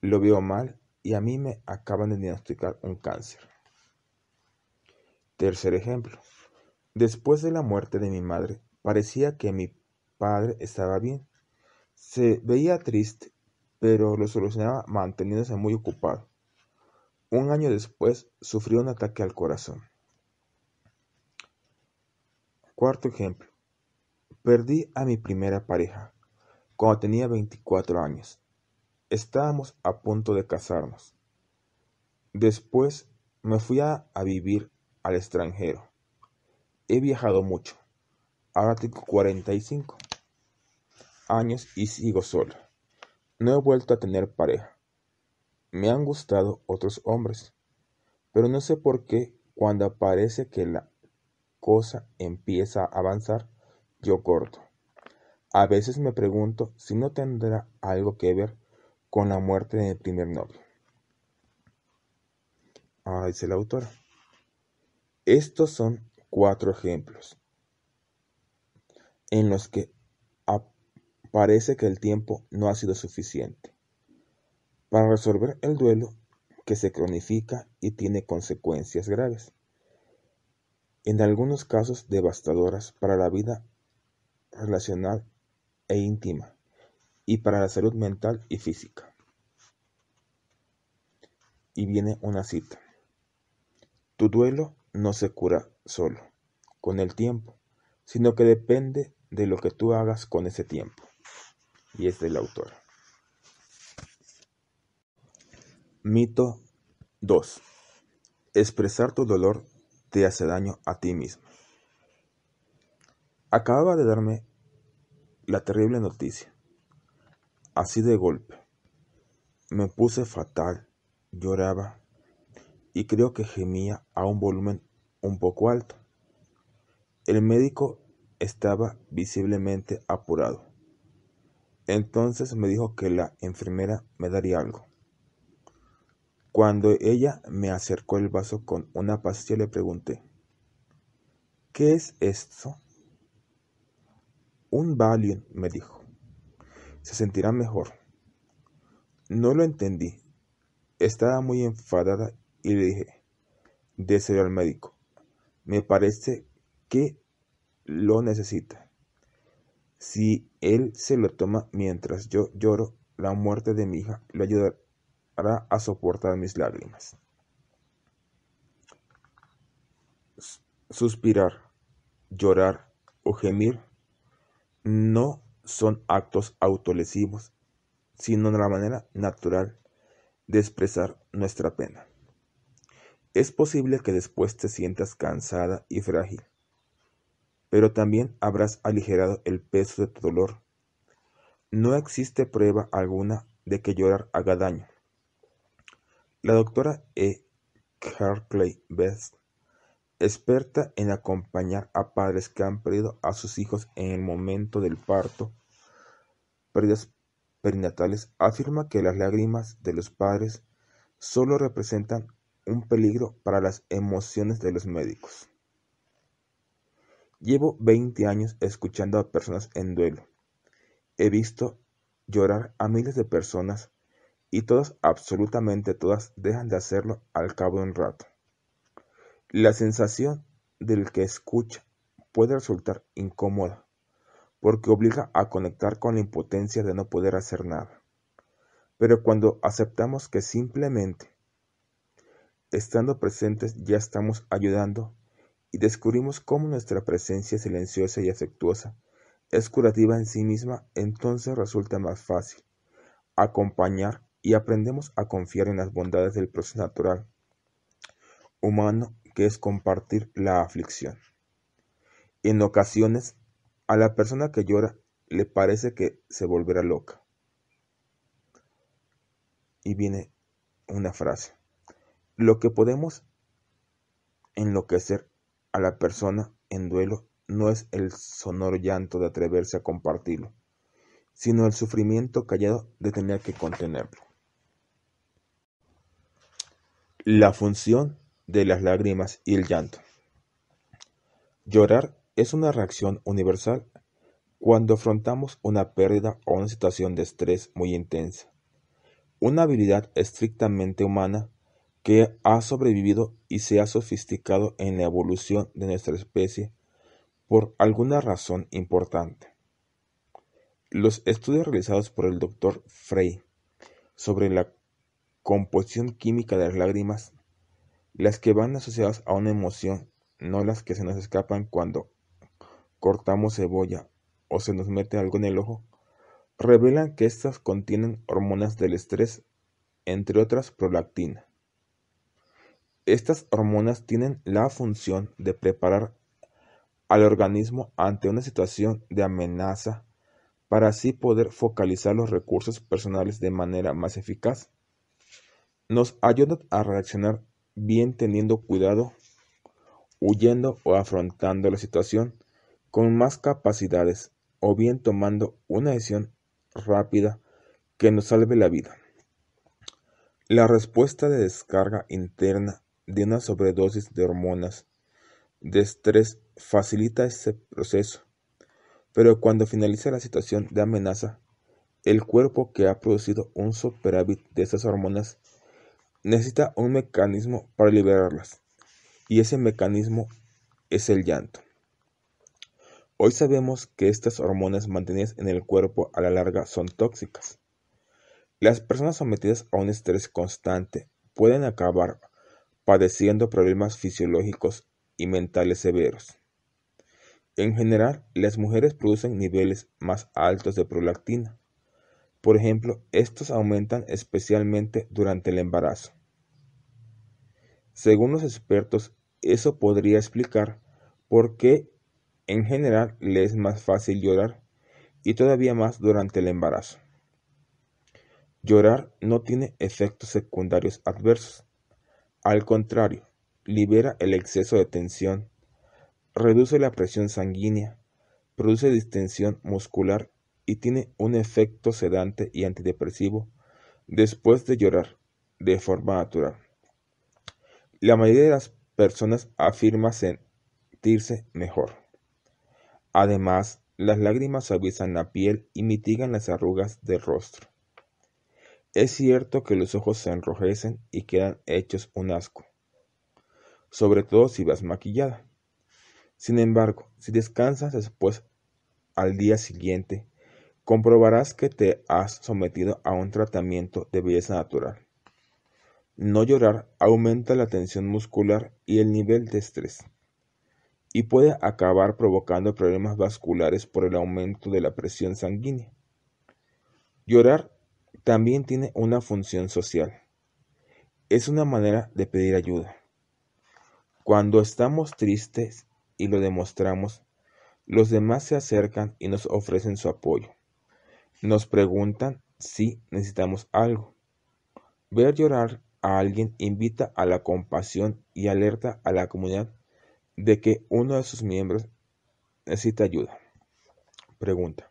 [SPEAKER 1] Lo veo mal y a mí me acaban de diagnosticar un cáncer. Tercer ejemplo. Después de la muerte de mi madre, parecía que mi padre estaba bien. Se veía triste, pero lo solucionaba manteniéndose muy ocupado. Un año después sufrió un ataque al corazón. Cuarto ejemplo. Perdí a mi primera pareja cuando tenía 24 años. Estábamos a punto de casarnos. Después me fui a vivir al extranjero. He viajado mucho. Ahora tengo 45 años y sigo sola. No he vuelto a tener pareja. Me han gustado otros hombres, pero no sé por qué cuando parece que la cosa empieza a avanzar, yo corto. A veces me pregunto si no tendrá algo que ver con la muerte de mi primer novio. Ahora dice la autora. Estos son 4 ejemplos en los que parece que el tiempo no ha sido suficiente para resolver el duelo que se cronifica y tiene consecuencias graves. en algunos casos devastadoras para la vida relacional e íntima y para la salud mental y física. Y viene una cita: tu duelo no se cura solo, con el tiempo, sino que depende de lo que tú hagas con ese tiempo. Y es del autor. Mito 2. Expresar tu dolor te hace daño a ti mismo. Acababa de darme la terrible noticia, así de golpe. Me puse fatal, lloraba y creo que gemía a un volumen un poco alto. El médico estaba visiblemente apurado. Entonces me dijo que la enfermera me daría algo. Cuando ella me acercó el vaso con una pastilla, le pregunté: ¿qué es esto? Un Valium, me dijo. Se sentirá mejor. No lo entendí. Estaba muy enfadada y le dije: déselo al médico. Me parece que lo necesita. Si él se lo toma mientras yo lloro la muerte de mi hija, le ayudará a soportar mis lágrimas. Suspirar, llorar o gemir no son actos autolesivos, sino la manera natural de expresar nuestra pena. Es posible que después te sientas cansada y frágil, pero también habrás aligerado el peso de tu dolor. No existe prueba alguna de que llorar haga daño. La doctora E. Hartley Best, experta en acompañar a padres que han perdido a sus hijos en el momento del parto, pérdidas perinatales, afirma que las lágrimas de los padres solo representan un peligro para las emociones de los médicos. Llevo 20 años escuchando a personas en duelo. He visto llorar a miles de personas y todas, absolutamente todas, dejan de hacerlo al cabo de un rato. La sensación del que escucha puede resultar incómoda, porque obliga a conectar con la impotencia de no poder hacer nada. Pero cuando aceptamos que simplemente estando presentes ya estamos ayudando y descubrimos cómo nuestra presencia silenciosa y afectuosa es curativa en sí misma, entonces resulta más fácil acompañar y aprendemos a confiar en las bondades del proceso natural humano que es compartir la aflicción. En ocasiones, a la persona que llora le parece que se volverá loca. Y viene una frase: lo que podemos enloquecer a la persona en duelo no es el sonoro llanto de atreverse a compartirlo, sino el sufrimiento callado de tener que contenerlo. La función de las lágrimas y el llanto. Llorar es una reacción universal cuando afrontamos una pérdida o una situación de estrés muy intensa. Una habilidad estrictamente humana que ha sobrevivido y se ha sofisticado en la evolución de nuestra especie por alguna razón importante. Los estudios realizados por el Dr. Frey sobre la composición química de las lágrimas, las que van asociadas a una emoción, no las que se nos escapan cuando cortamos cebolla o se nos mete algo en el ojo, revelan que estas contienen hormonas del estrés, entre otras prolactina. Estas hormonas tienen la función de preparar al organismo ante una situación de amenaza para así poder focalizar los recursos personales de manera más eficaz. Nos ayudan a reaccionar bien teniendo cuidado, huyendo o afrontando la situación con más capacidades, o bien tomando una decisión rápida que nos salve la vida. La respuesta de descarga interna de una sobredosis de hormonas de estrés facilita ese proceso, pero cuando finaliza la situación de amenaza, el cuerpo que ha producido un superávit de esas hormonas necesita un mecanismo para liberarlas, y ese mecanismo es el llanto. Hoy sabemos que estas hormonas mantenidas en el cuerpo a la larga son tóxicas. Las personas sometidas a un estrés constante pueden acabar padeciendo problemas fisiológicos y mentales severos. En general, las mujeres producen niveles más altos de prolactina. Por ejemplo, estos aumentan especialmente durante el embarazo. Según los expertos, eso podría explicar por qué en general le es más fácil llorar y todavía más durante el embarazo. Llorar no tiene efectos secundarios adversos. Al contrario, libera el exceso de tensión, reduce la presión sanguínea, produce distensión muscular y tiene un efecto sedante y antidepresivo después de llorar de forma natural. La mayoría de las personas afirma sentirse mejor. Además, las lágrimas suavizan la piel y mitigan las arrugas del rostro. Es cierto que los ojos se enrojecen y quedan hechos un asco, sobre todo si vas maquillada. Sin embargo, si descansas después al día siguiente, comprobarás que te has sometido a un tratamiento de belleza natural. No llorar aumenta la tensión muscular y el nivel de estrés, y puede acabar provocando problemas vasculares por el aumento de la presión sanguínea. Llorar también tiene una función social. Es una manera de pedir ayuda. Cuando estamos tristes y lo demostramos, los demás se acercan y nos ofrecen su apoyo. Nos preguntan si necesitamos algo. Ver llorar a alguien invita a la compasión y alerta a la comunidad de que uno de sus miembros necesita ayuda. Pregunta: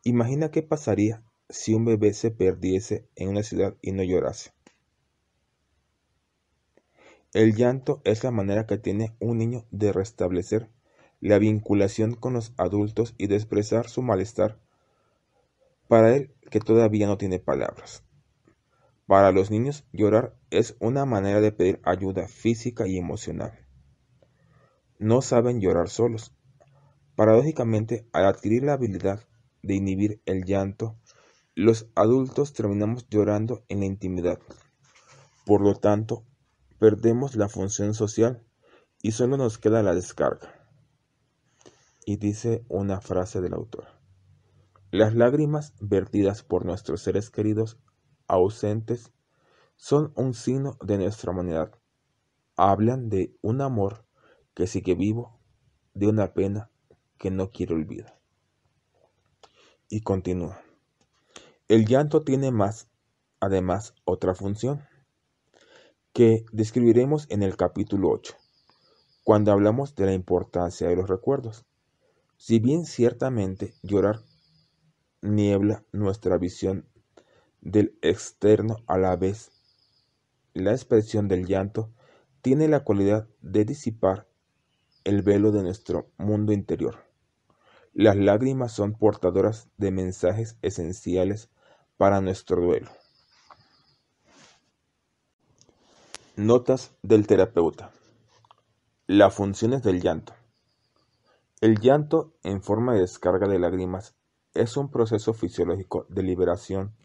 [SPEAKER 1] imagina qué pasaría si un bebé se perdiese en una ciudad y no llorase. El llanto es la manera que tiene un niño de restablecer la vinculación con los adultos y de expresar su malestar para él que todavía no tiene palabras. Para los niños, llorar es una manera de pedir ayuda física y emocional. No saben llorar solos. Paradójicamente, al adquirir la habilidad de inhibir el llanto, los adultos terminamos llorando en la intimidad. Por lo tanto, perdemos la función social y solo nos queda la descarga. Y dice una frase del autor: las lágrimas vertidas por nuestros seres queridos ausentes son un signo de nuestra humanidad. Hablan de un amor que sigue vivo, de una pena que no quiere olvidar. Y continúa: el llanto tiene además, otra función, que describiremos en el capítulo 8, cuando hablamos de la importancia de los recuerdos. Si bien ciertamente llorar niebla nuestra visión del externo, a la vez la expresión del llanto tiene la cualidad de disipar el velo de nuestro mundo interior. Las lágrimas son portadoras de mensajes esenciales para nuestro duelo. Notas del terapeuta. Las funciones del llanto. El llanto en forma de descarga de lágrimas es un proceso fisiológico de liberación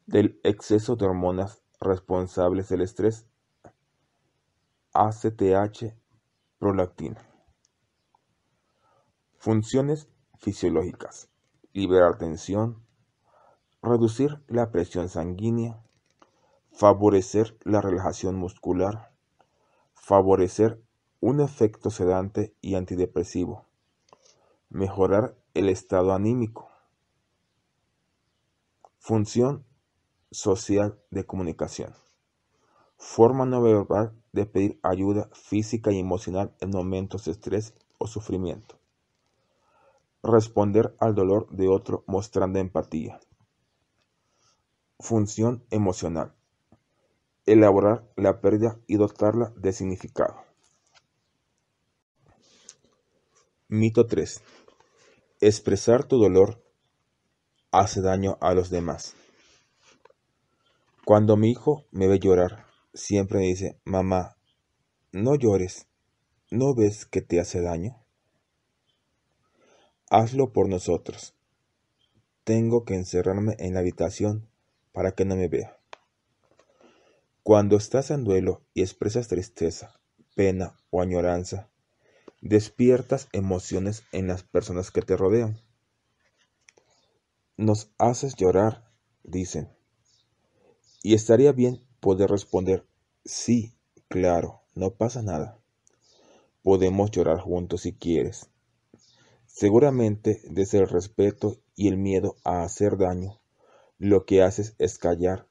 [SPEAKER 1] del exceso de hormonas responsables del estrés, ACTH, prolactina. Funciones fisiológicas: liberar tensión, reducir la presión sanguínea, favorecer la relajación muscular, favorecer un efecto sedante y antidepresivo, mejorar el estado anímico. Función social de comunicación: forma no verbal de pedir ayuda física y emocional en momentos de estrés o sufrimiento. Responder al dolor de otro mostrando empatía. Función emocional: elaborar la pérdida y dotarla de significado. Mito 3. Expresar tu dolor hace daño a los demás. Cuando mi hijo me ve llorar, siempre me dice: mamá, no llores.
[SPEAKER 2] ¿No ves que te hace daño? Hazlo por nosotros. Tengo que encerrarme en la habitación para que no me vea. Cuando estás en duelo y expresas tristeza, pena o añoranza, despiertas emociones en las personas que te rodean. Nos haces llorar, dicen. Y estaría bien poder responder, sí, claro, no pasa nada. Podemos llorar juntos si quieres. Seguramente desde el respeto y el miedo a hacer daño, lo que haces es callar,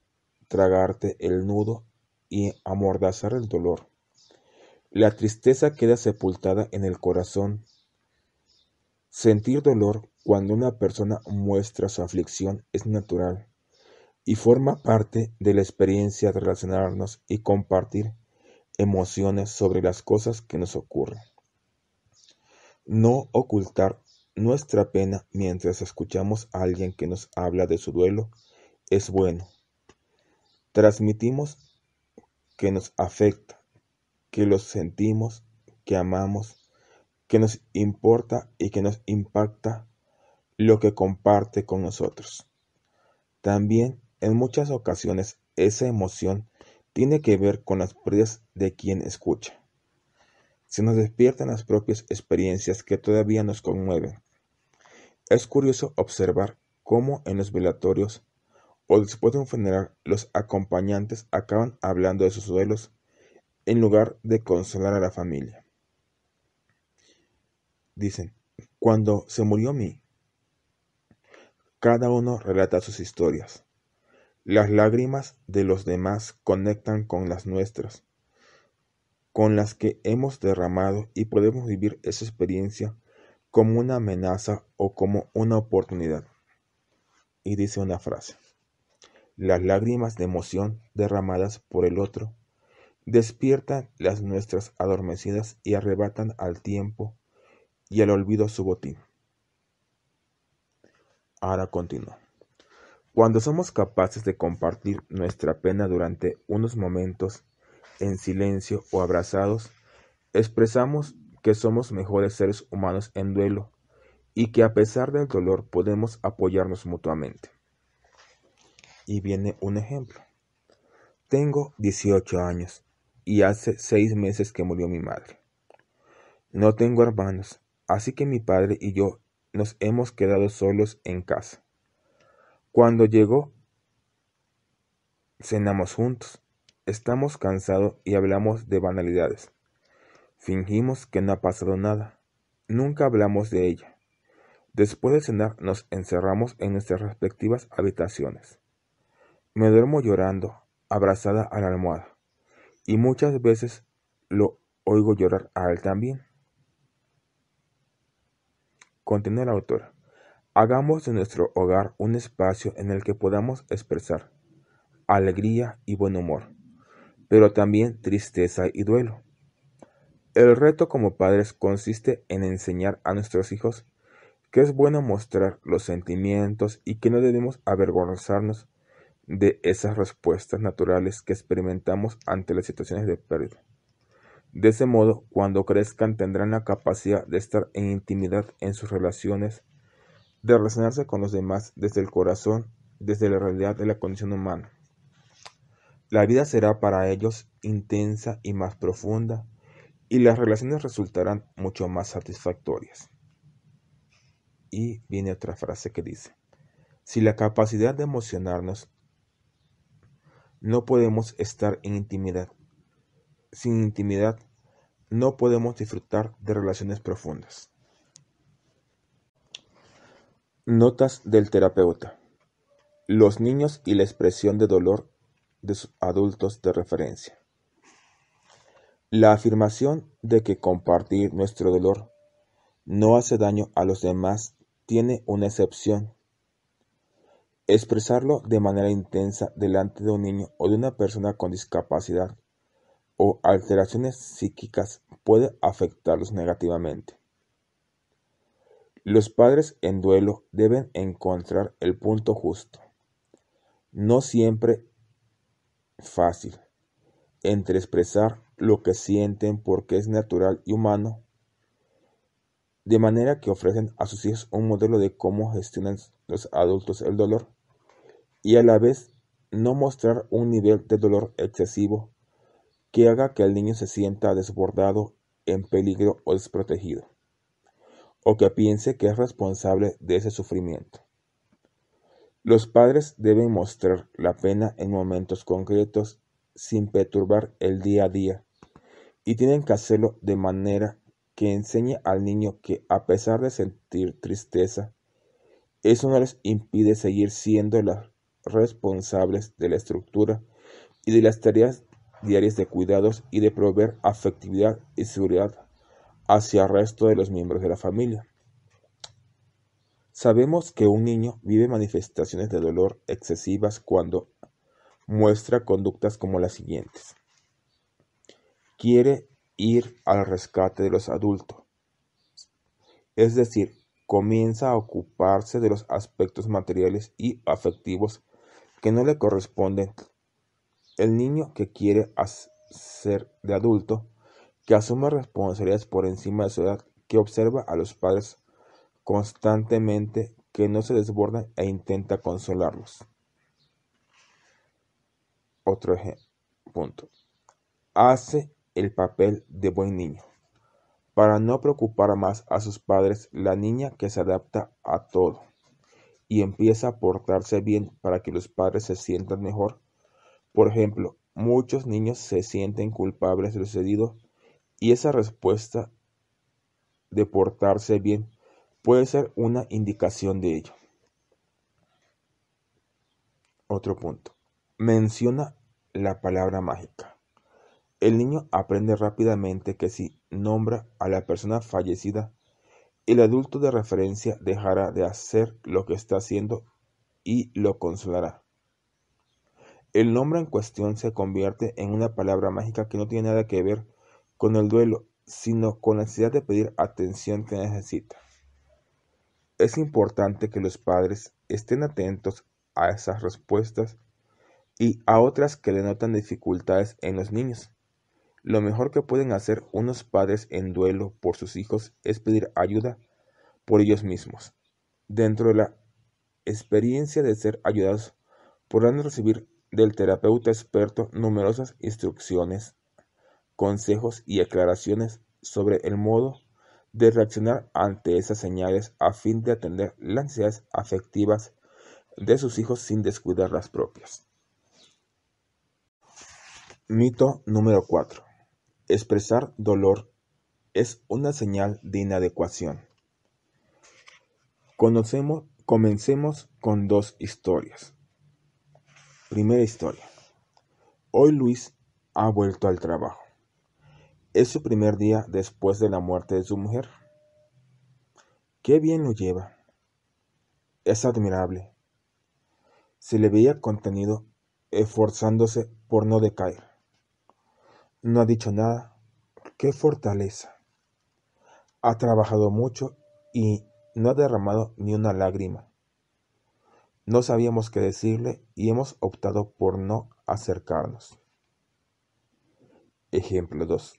[SPEAKER 2] tragarte el nudo y amordazar el dolor. La tristeza queda sepultada en el corazón. Sentir dolor cuando una persona muestra su aflicción es natural y forma parte de la experiencia de relacionarnos y compartir emociones sobre las cosas que nos ocurren. No ocultar nuestra pena mientras escuchamos a alguien que nos habla de su duelo es bueno. Transmitimos que nos afecta, que los sentimos, que amamos, que nos importa y que nos impacta lo que comparte con nosotros. También, en muchas ocasiones, esa emoción tiene que ver con las pérdidas de quien escucha. Se nos despiertan las propias experiencias que todavía nos conmueven. Es curioso observar cómo en los velatorios o después de un funeral los acompañantes acaban hablando de sus duelos en lugar de consolar a la familia. Dicen, cuando se murió mi, cada uno relata sus historias. Las lágrimas de los demás conectan con las nuestras, con las que hemos derramado y podemos vivir esa experiencia como una amenaza o como una oportunidad. Y dice una frase, las lágrimas de emoción derramadas por el otro despiertan las nuestras adormecidas y arrebatan al tiempo y al olvido su botín. Ahora continúa. Cuando somos capaces de compartir nuestra pena durante unos momentos en silencio o abrazados, expresamos que somos mejores seres humanos en duelo y que a pesar del dolor podemos apoyarnos mutuamente. Y viene un ejemplo. Tengo 18 años y hace 6 meses que murió mi madre. No tengo hermanos, así que mi padre y yo nos hemos quedado solos en casa. Cuando llegó, cenamos juntos. Estamos cansados y hablamos de banalidades. Fingimos que no ha pasado nada. Nunca hablamos de ella. Después de cenar nos encerramos en nuestras respectivas habitaciones. Me duermo llorando, abrazada a la almohada, y muchas veces lo oigo llorar a él también. Continúa la autora. Hagamos de nuestro hogar un espacio en el que podamos expresar alegría y buen humor, pero también tristeza y duelo. El reto como padres consiste en enseñar a nuestros hijos que es bueno mostrar los sentimientos y que no debemos avergonzarnos de esas respuestas naturales que experimentamos ante las situaciones de pérdida. De ese modo, cuando crezcan tendrán la capacidad de estar en intimidad en sus relaciones, de relacionarse con los demás desde el corazón, desde la realidad de la condición humana. La vida será para ellos intensa y más profunda, y las relaciones resultarán mucho más satisfactorias. Y viene otra frase que dice, si la capacidad de emocionarnos no podemos estar en intimidad, sin intimidad no podemos disfrutar de relaciones profundas. Notas del terapeuta. Los niños y la expresión de dolor de sus adultos de referencia. La afirmación de que compartir nuestro dolor no hace daño a los demás tiene una excepción. Expresarlo de manera intensa delante de un niño o de una persona con discapacidad o alteraciones psíquicas puede afectarlos negativamente. Los padres en duelo deben encontrar el punto justo. No siempre fácil, entre expresar lo que sienten porque es natural y humano, de manera que ofrecen a sus hijos un modelo de cómo gestionan los adultos el dolor, y a la vez no mostrar un nivel de dolor excesivo que haga que el niño se sienta desbordado, en peligro o desprotegido, o que piense que es responsable de ese sufrimiento. Los padres deben mostrar la pena en momentos concretos sin perturbar el día a día, y tienen que hacerlo de manera que enseñe al niño que, a pesar de sentir tristeza, eso no les impide seguir siendo los responsables de la estructura y de las tareas diarias de cuidados y de proveer afectividad y seguridad hacia el resto de los miembros de la familia. Sabemos que un niño vive manifestaciones de dolor excesivas cuando muestra conductas como las siguientes. Quiere ir al rescate de los adultos, es decir, comienza a ocuparse de los aspectos materiales y afectivos que no le corresponden. El niño que quiere ser de adulto, que asume responsabilidades por encima de su edad, que observa a los padres constantemente, que no se desbordan e intenta consolarlos. Otro punto. Hace el papel de buen niño. Para no preocupar más a sus padres, la niña que se adapta a todo y empieza a portarse bien para que los padres se sientan mejor. Por ejemplo, muchos niños se sienten culpables de lo sucedido y esa respuesta de portarse bien puede ser una indicación de ello. Otro punto. Menciona la palabra mágica. El niño aprende rápidamente que si nombra a la persona fallecida, el adulto de referencia dejará de hacer lo que está haciendo y lo consolará. El nombre en cuestión se convierte en una palabra mágica que no tiene nada que ver con el duelo, sino con la necesidad de pedir atención que necesita. Es importante que los padres estén atentos a esas respuestas y a otras que denotan dificultades en los niños. Lo mejor que pueden hacer unos padres en duelo por sus hijos es pedir ayuda por ellos mismos. Dentro de la experiencia de ser ayudados, podrán recibir del terapeuta experto numerosas instrucciones, consejos y aclaraciones sobre el modo de reaccionar ante esas señales a fin de atender las necesidades afectivas de sus hijos sin descuidar las propias. Mito número 4. Expresar dolor es una señal de inadecuación. Comencemos con dos historias. Primera historia. Hoy Luis ha vuelto al trabajo. Es su primer día después de la muerte de su mujer. Qué bien lo lleva. Es admirable. Se le veía contenido, esforzándose por no decaer. No ha dicho nada. ¡Qué fortaleza! Ha trabajado mucho y no ha derramado ni una lágrima. No sabíamos qué decirle y hemos optado por no acercarnos. Ejemplo 2.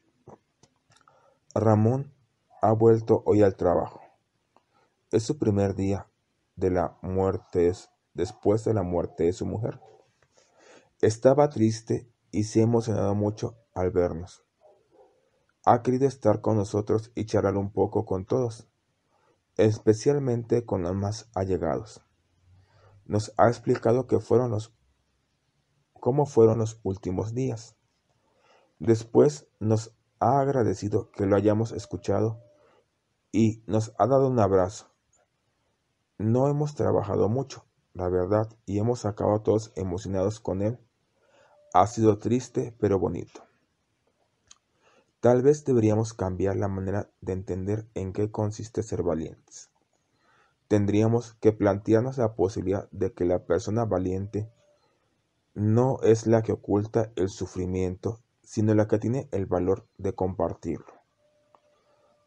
[SPEAKER 2] Ramón ha vuelto hoy al trabajo. Es su primer día de la muerte después de la muerte de su mujer. Estaba triste y se ha emocionado mucho al vernos. Ha querido estar con nosotros y charlar un poco con todos, especialmente con los más allegados. Nos ha explicado cómo fueron los últimos días. Después nos ha agradecido que lo hayamos escuchado y nos ha dado un abrazo. No hemos trabajado mucho, la verdad, y hemos acabado todos emocionados con él. Ha sido triste, pero bonito. Tal vez deberíamos cambiar la manera de entender en qué consiste ser valientes. Tendríamos que plantearnos la posibilidad de que la persona valiente no es la que oculta el sufrimiento, sino la que tiene el valor de compartirlo.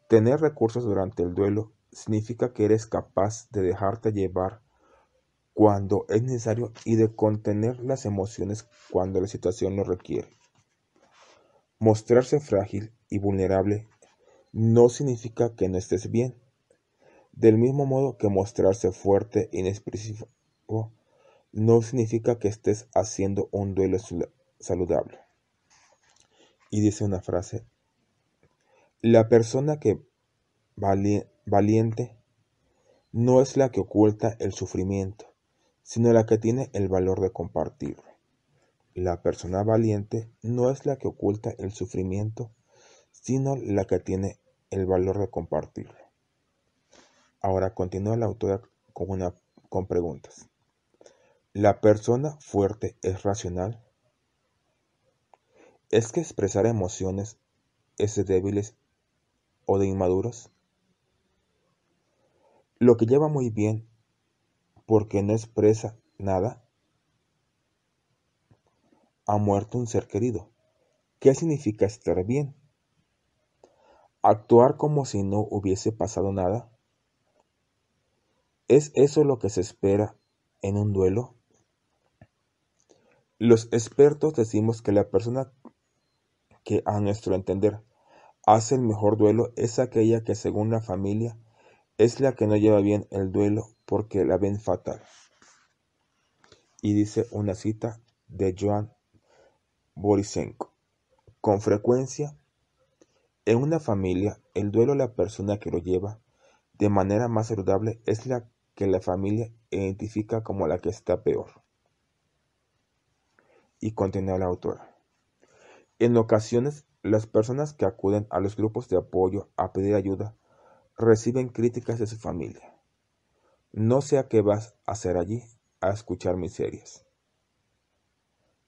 [SPEAKER 2] Tener recursos durante el duelo significa que eres capaz de dejarte llevar cuando es necesario y de contener las emociones cuando la situación lo requiere. Mostrarse frágil y vulnerable no significa que no estés bien, del mismo modo que mostrarse fuerte e inexpresivo no significa que estés haciendo un duelo saludable. Y dice una frase: la persona que valiente no es la que oculta el sufrimiento, sino la que tiene el valor de compartirlo. La persona valiente no es la que oculta el sufrimiento, sino la que tiene el valor de compartirlo. Ahora continúa la autora con preguntas. ¿La persona fuerte es racional? ¿Es que expresar emociones es de débiles o de inmaduros? Lo que lleva muy bien porque no expresa nada. Ha muerto un ser querido. ¿Qué significa estar bien? ¿Actuar como si no hubiese pasado nada? ¿Es eso lo que se espera en un duelo? Los expertos decimos que la persona que, a nuestro entender, hace el mejor duelo es aquella que, según la familia, es la que no lleva bien el duelo porque la ven fatal. Y dice una cita de Joan Borisenko: con frecuencia, en una familia, el duelo, la persona que lo lleva de manera más saludable es la que la familia identifica como la que está peor. Y continúa la autora. En ocasiones, las personas que acuden a los grupos de apoyo a pedir ayuda reciben críticas de su familia. No sé a qué vas a hacer allí, a escuchar miserias.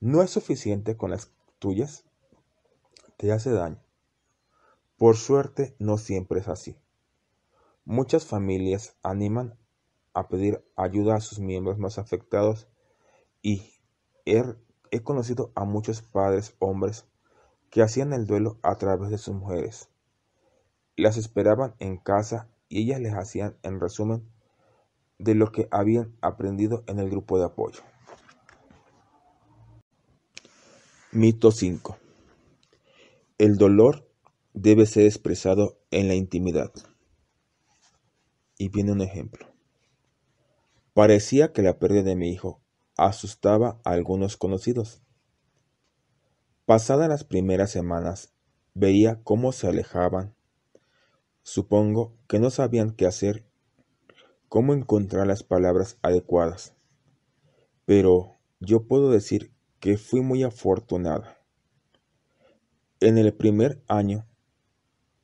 [SPEAKER 2] ¿No es suficiente con las tuyas? Te hace daño. Por suerte, no siempre es así. Muchas familias animan a pedir ayuda a sus miembros más afectados y he conocido a muchos padres hombres que hacían el duelo a través de sus mujeres. Las esperaban en casa y ellas les hacían en resumen de lo que habían aprendido en el grupo de apoyo. Mito 5. El dolor debe ser expresado en la intimidad. Y viene un ejemplo. Parecía que la pérdida de mi hijo asustaba a algunos conocidos. Pasadas las primeras semanas, veía cómo se alejaban. Supongo que no sabían qué hacer, cómo encontrar las palabras adecuadas. Pero yo puedo decir que fui muy afortunada. En el primer año,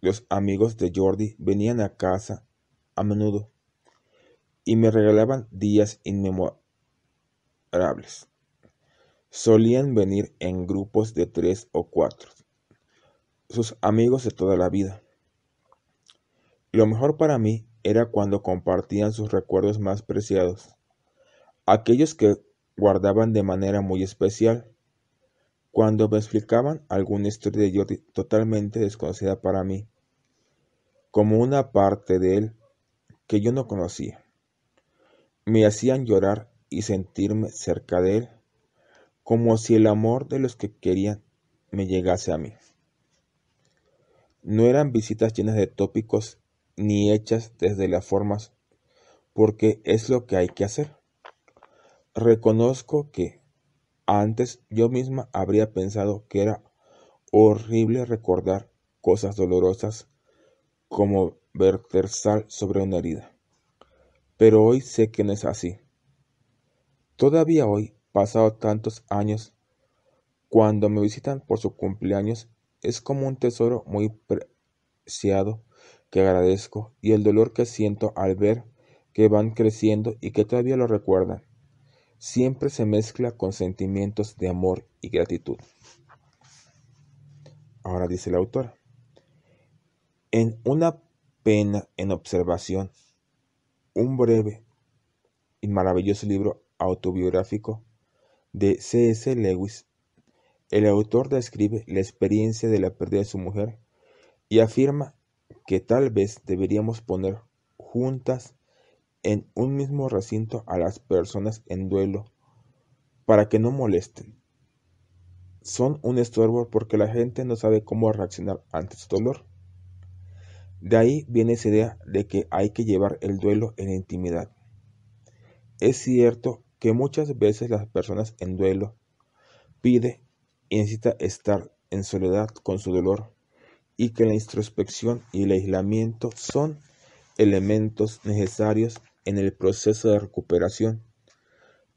[SPEAKER 2] los amigos de Jordi venían a casa a menudo y me regalaban días inmemorables. Solían venir en grupos de 3 o 4, sus amigos de toda la vida. Lo mejor para mí era cuando compartían sus recuerdos más preciados, aquellos que guardaban de manera muy especial, cuando me explicaban alguna historia de Jordi totalmente desconocida para mí, como una parte de él que yo no conocía. Me hacían llorar y sentirme cerca de él, como si el amor de los que querían me llegase a mí. No eran visitas llenas de tópicos ni hechas desde las formas, porque es lo que hay que hacer. Reconozco que antes yo misma habría pensado que era horrible recordar cosas dolorosas como verter sal sobre una herida. Pero hoy sé que no es así. Todavía hoy, pasados tantos años, cuando me visitan por su cumpleaños, es como un tesoro muy preciado que agradezco, y el dolor que siento al ver que van creciendo y que todavía lo recuerdan, siempre se mezcla con sentimientos de amor y gratitud. Ahora dice la autora: en Una pena en observación, un breve y maravilloso libro autobiográfico de C.S. Lewis, el autor describe la experiencia de la pérdida de su mujer y afirma que tal vez deberíamos poner juntas en un mismo recinto a las personas en duelo para que no molesten. son un estorbo porque la gente no sabe cómo reaccionar ante su dolor. De ahí viene esa idea de que hay que llevar el duelo en la intimidad. Es cierto que muchas veces las personas en duelo pide y necesita estar en soledad con su dolor y que la introspección y el aislamiento son elementos necesarios en el proceso de recuperación,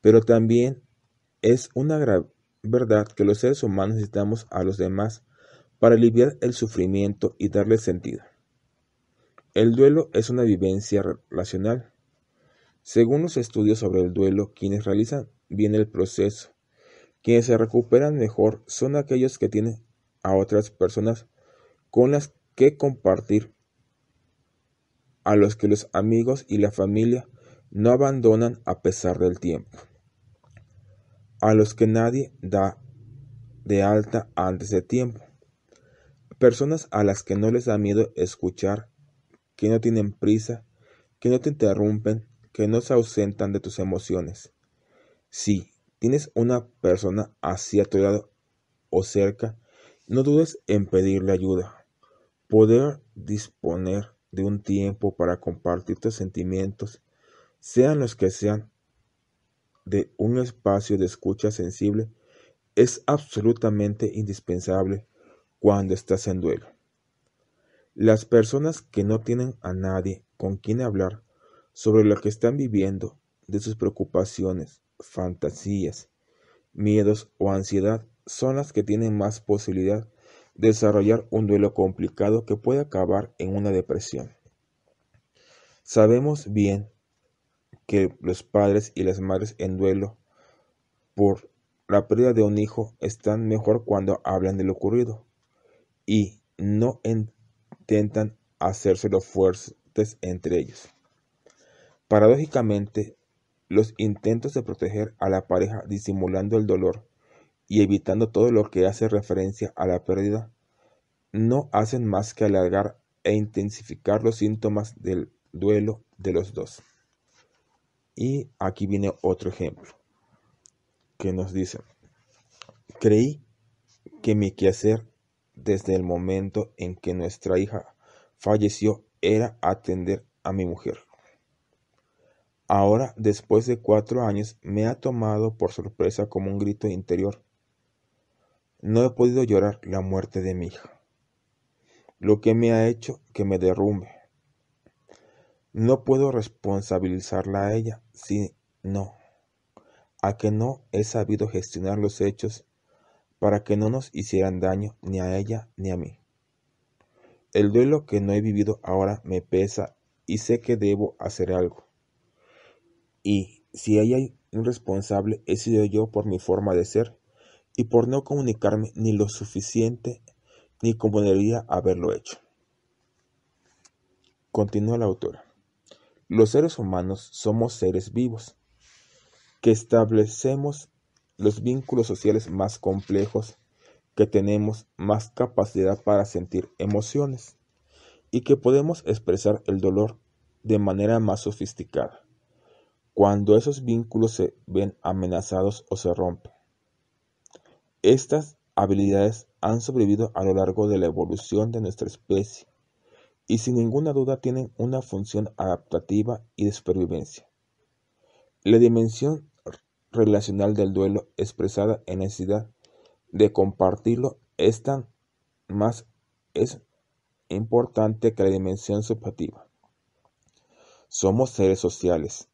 [SPEAKER 2] pero también es una gran verdad que los seres humanos necesitamos a los demás para aliviar el sufrimiento y darle sentido. El duelo es una vivencia relacional. Según los estudios sobre el duelo, quienes realizan bien el proceso, quienes se recuperan mejor, son aquellos que tienen a otras personas con las que compartir, a los que los amigos y la familia no abandonan a pesar del tiempo, a los que nadie da de alta antes de tiempo, personas a las que no les da miedo escuchar, que no tienen prisa, que no te interrumpen, que no se ausentan de tus emociones. Si tienes una persona así a tu lado o cerca, no dudes en pedirle ayuda. Poder disponer de un tiempo para compartir tus sentimientos, sean los que sean, de un espacio de escucha sensible, es absolutamente indispensable cuando estás en duelo. Las personas que no tienen a nadie con quien hablar sobre lo que están viviendo, de sus preocupaciones, fantasías, miedos o ansiedad, son las que tienen más posibilidad de desarrollar un duelo complicado que puede acabar en una depresión. Sabemos bien que los padres y las madres en duelo por la pérdida de un hijo están mejor cuando hablan de lo ocurrido y no intentan hacérselo fuertes entre ellos. Paradójicamente, los intentos de proteger a la pareja disimulando el dolor y evitando todo lo que hace referencia a la pérdida no hacen más que alargar e intensificar los síntomas del duelo de los dos. Y aquí viene otro ejemplo que nos dice: creí que mi quehacer desde el momento en que nuestra hija falleció era atender a mi mujer. Ahora, después de 4 años, me ha tomado por sorpresa como un grito interior. No he podido llorar la muerte de mi hija, lo que me ha hecho que me derrumbe. No puedo responsabilizarla a ella, sino a que no he sabido gestionar los hechos para que no nos hicieran daño ni a ella ni a mí. El duelo que no he vivido ahora me pesa y sé que debo hacer algo. Y si hay un responsable, he sido yo por mi forma de ser y por no comunicarme ni lo suficiente ni como debería haberlo hecho. Continúa la autora. Los seres humanos somos seres vivos, que establecemos los vínculos sociales más complejos, que tenemos más capacidad para sentir emociones y que podemos expresar el dolor de manera más sofisticada cuando esos vínculos se ven amenazados o se rompen. Estas habilidades han sobrevivido a lo largo de la evolución de nuestra especie y sin ninguna duda tienen una función adaptativa y de supervivencia. La dimensión relacional del duelo expresada en necesidad de compartirlo es tan más es importante que la dimensión subjetiva. Somos seres sociales.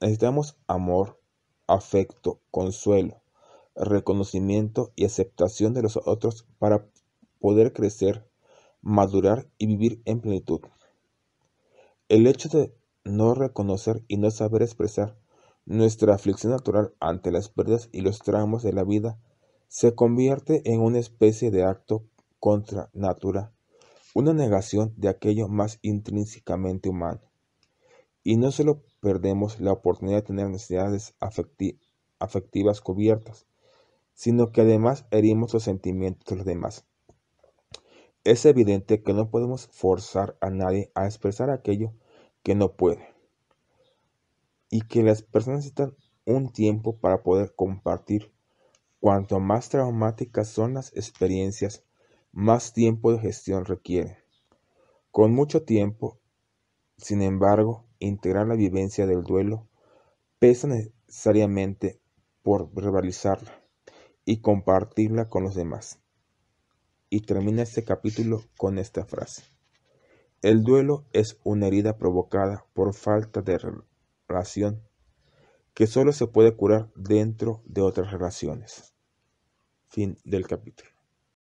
[SPEAKER 2] Necesitamos amor, afecto, consuelo, reconocimiento y aceptación de los otros para poder crecer, madurar y vivir en plenitud. El hecho de no reconocer y no saber expresar nuestra aflicción natural ante las pérdidas y los traumas de la vida se convierte en una especie de acto contra natura, una negación de aquello más intrínsecamente humano. Y no solo perdemos la oportunidad de tener necesidades afectivas cubiertas, sino que además herimos los sentimientos de los demás. Es evidente que no podemos forzar a nadie a expresar aquello que no puede, y que las personas necesitan un tiempo para poder compartir Cuanto más traumáticas son las experiencias, más tiempo de gestión requiere. Con mucho tiempo, sin embargo, integrar la vivencia del duelo pesa necesariamente por verbalizarla y compartirla con los demás. Y termina este capítulo con esta frase: el duelo es una herida provocada por falta de relación que solo se puede curar dentro de otras relaciones. Fin del capítulo.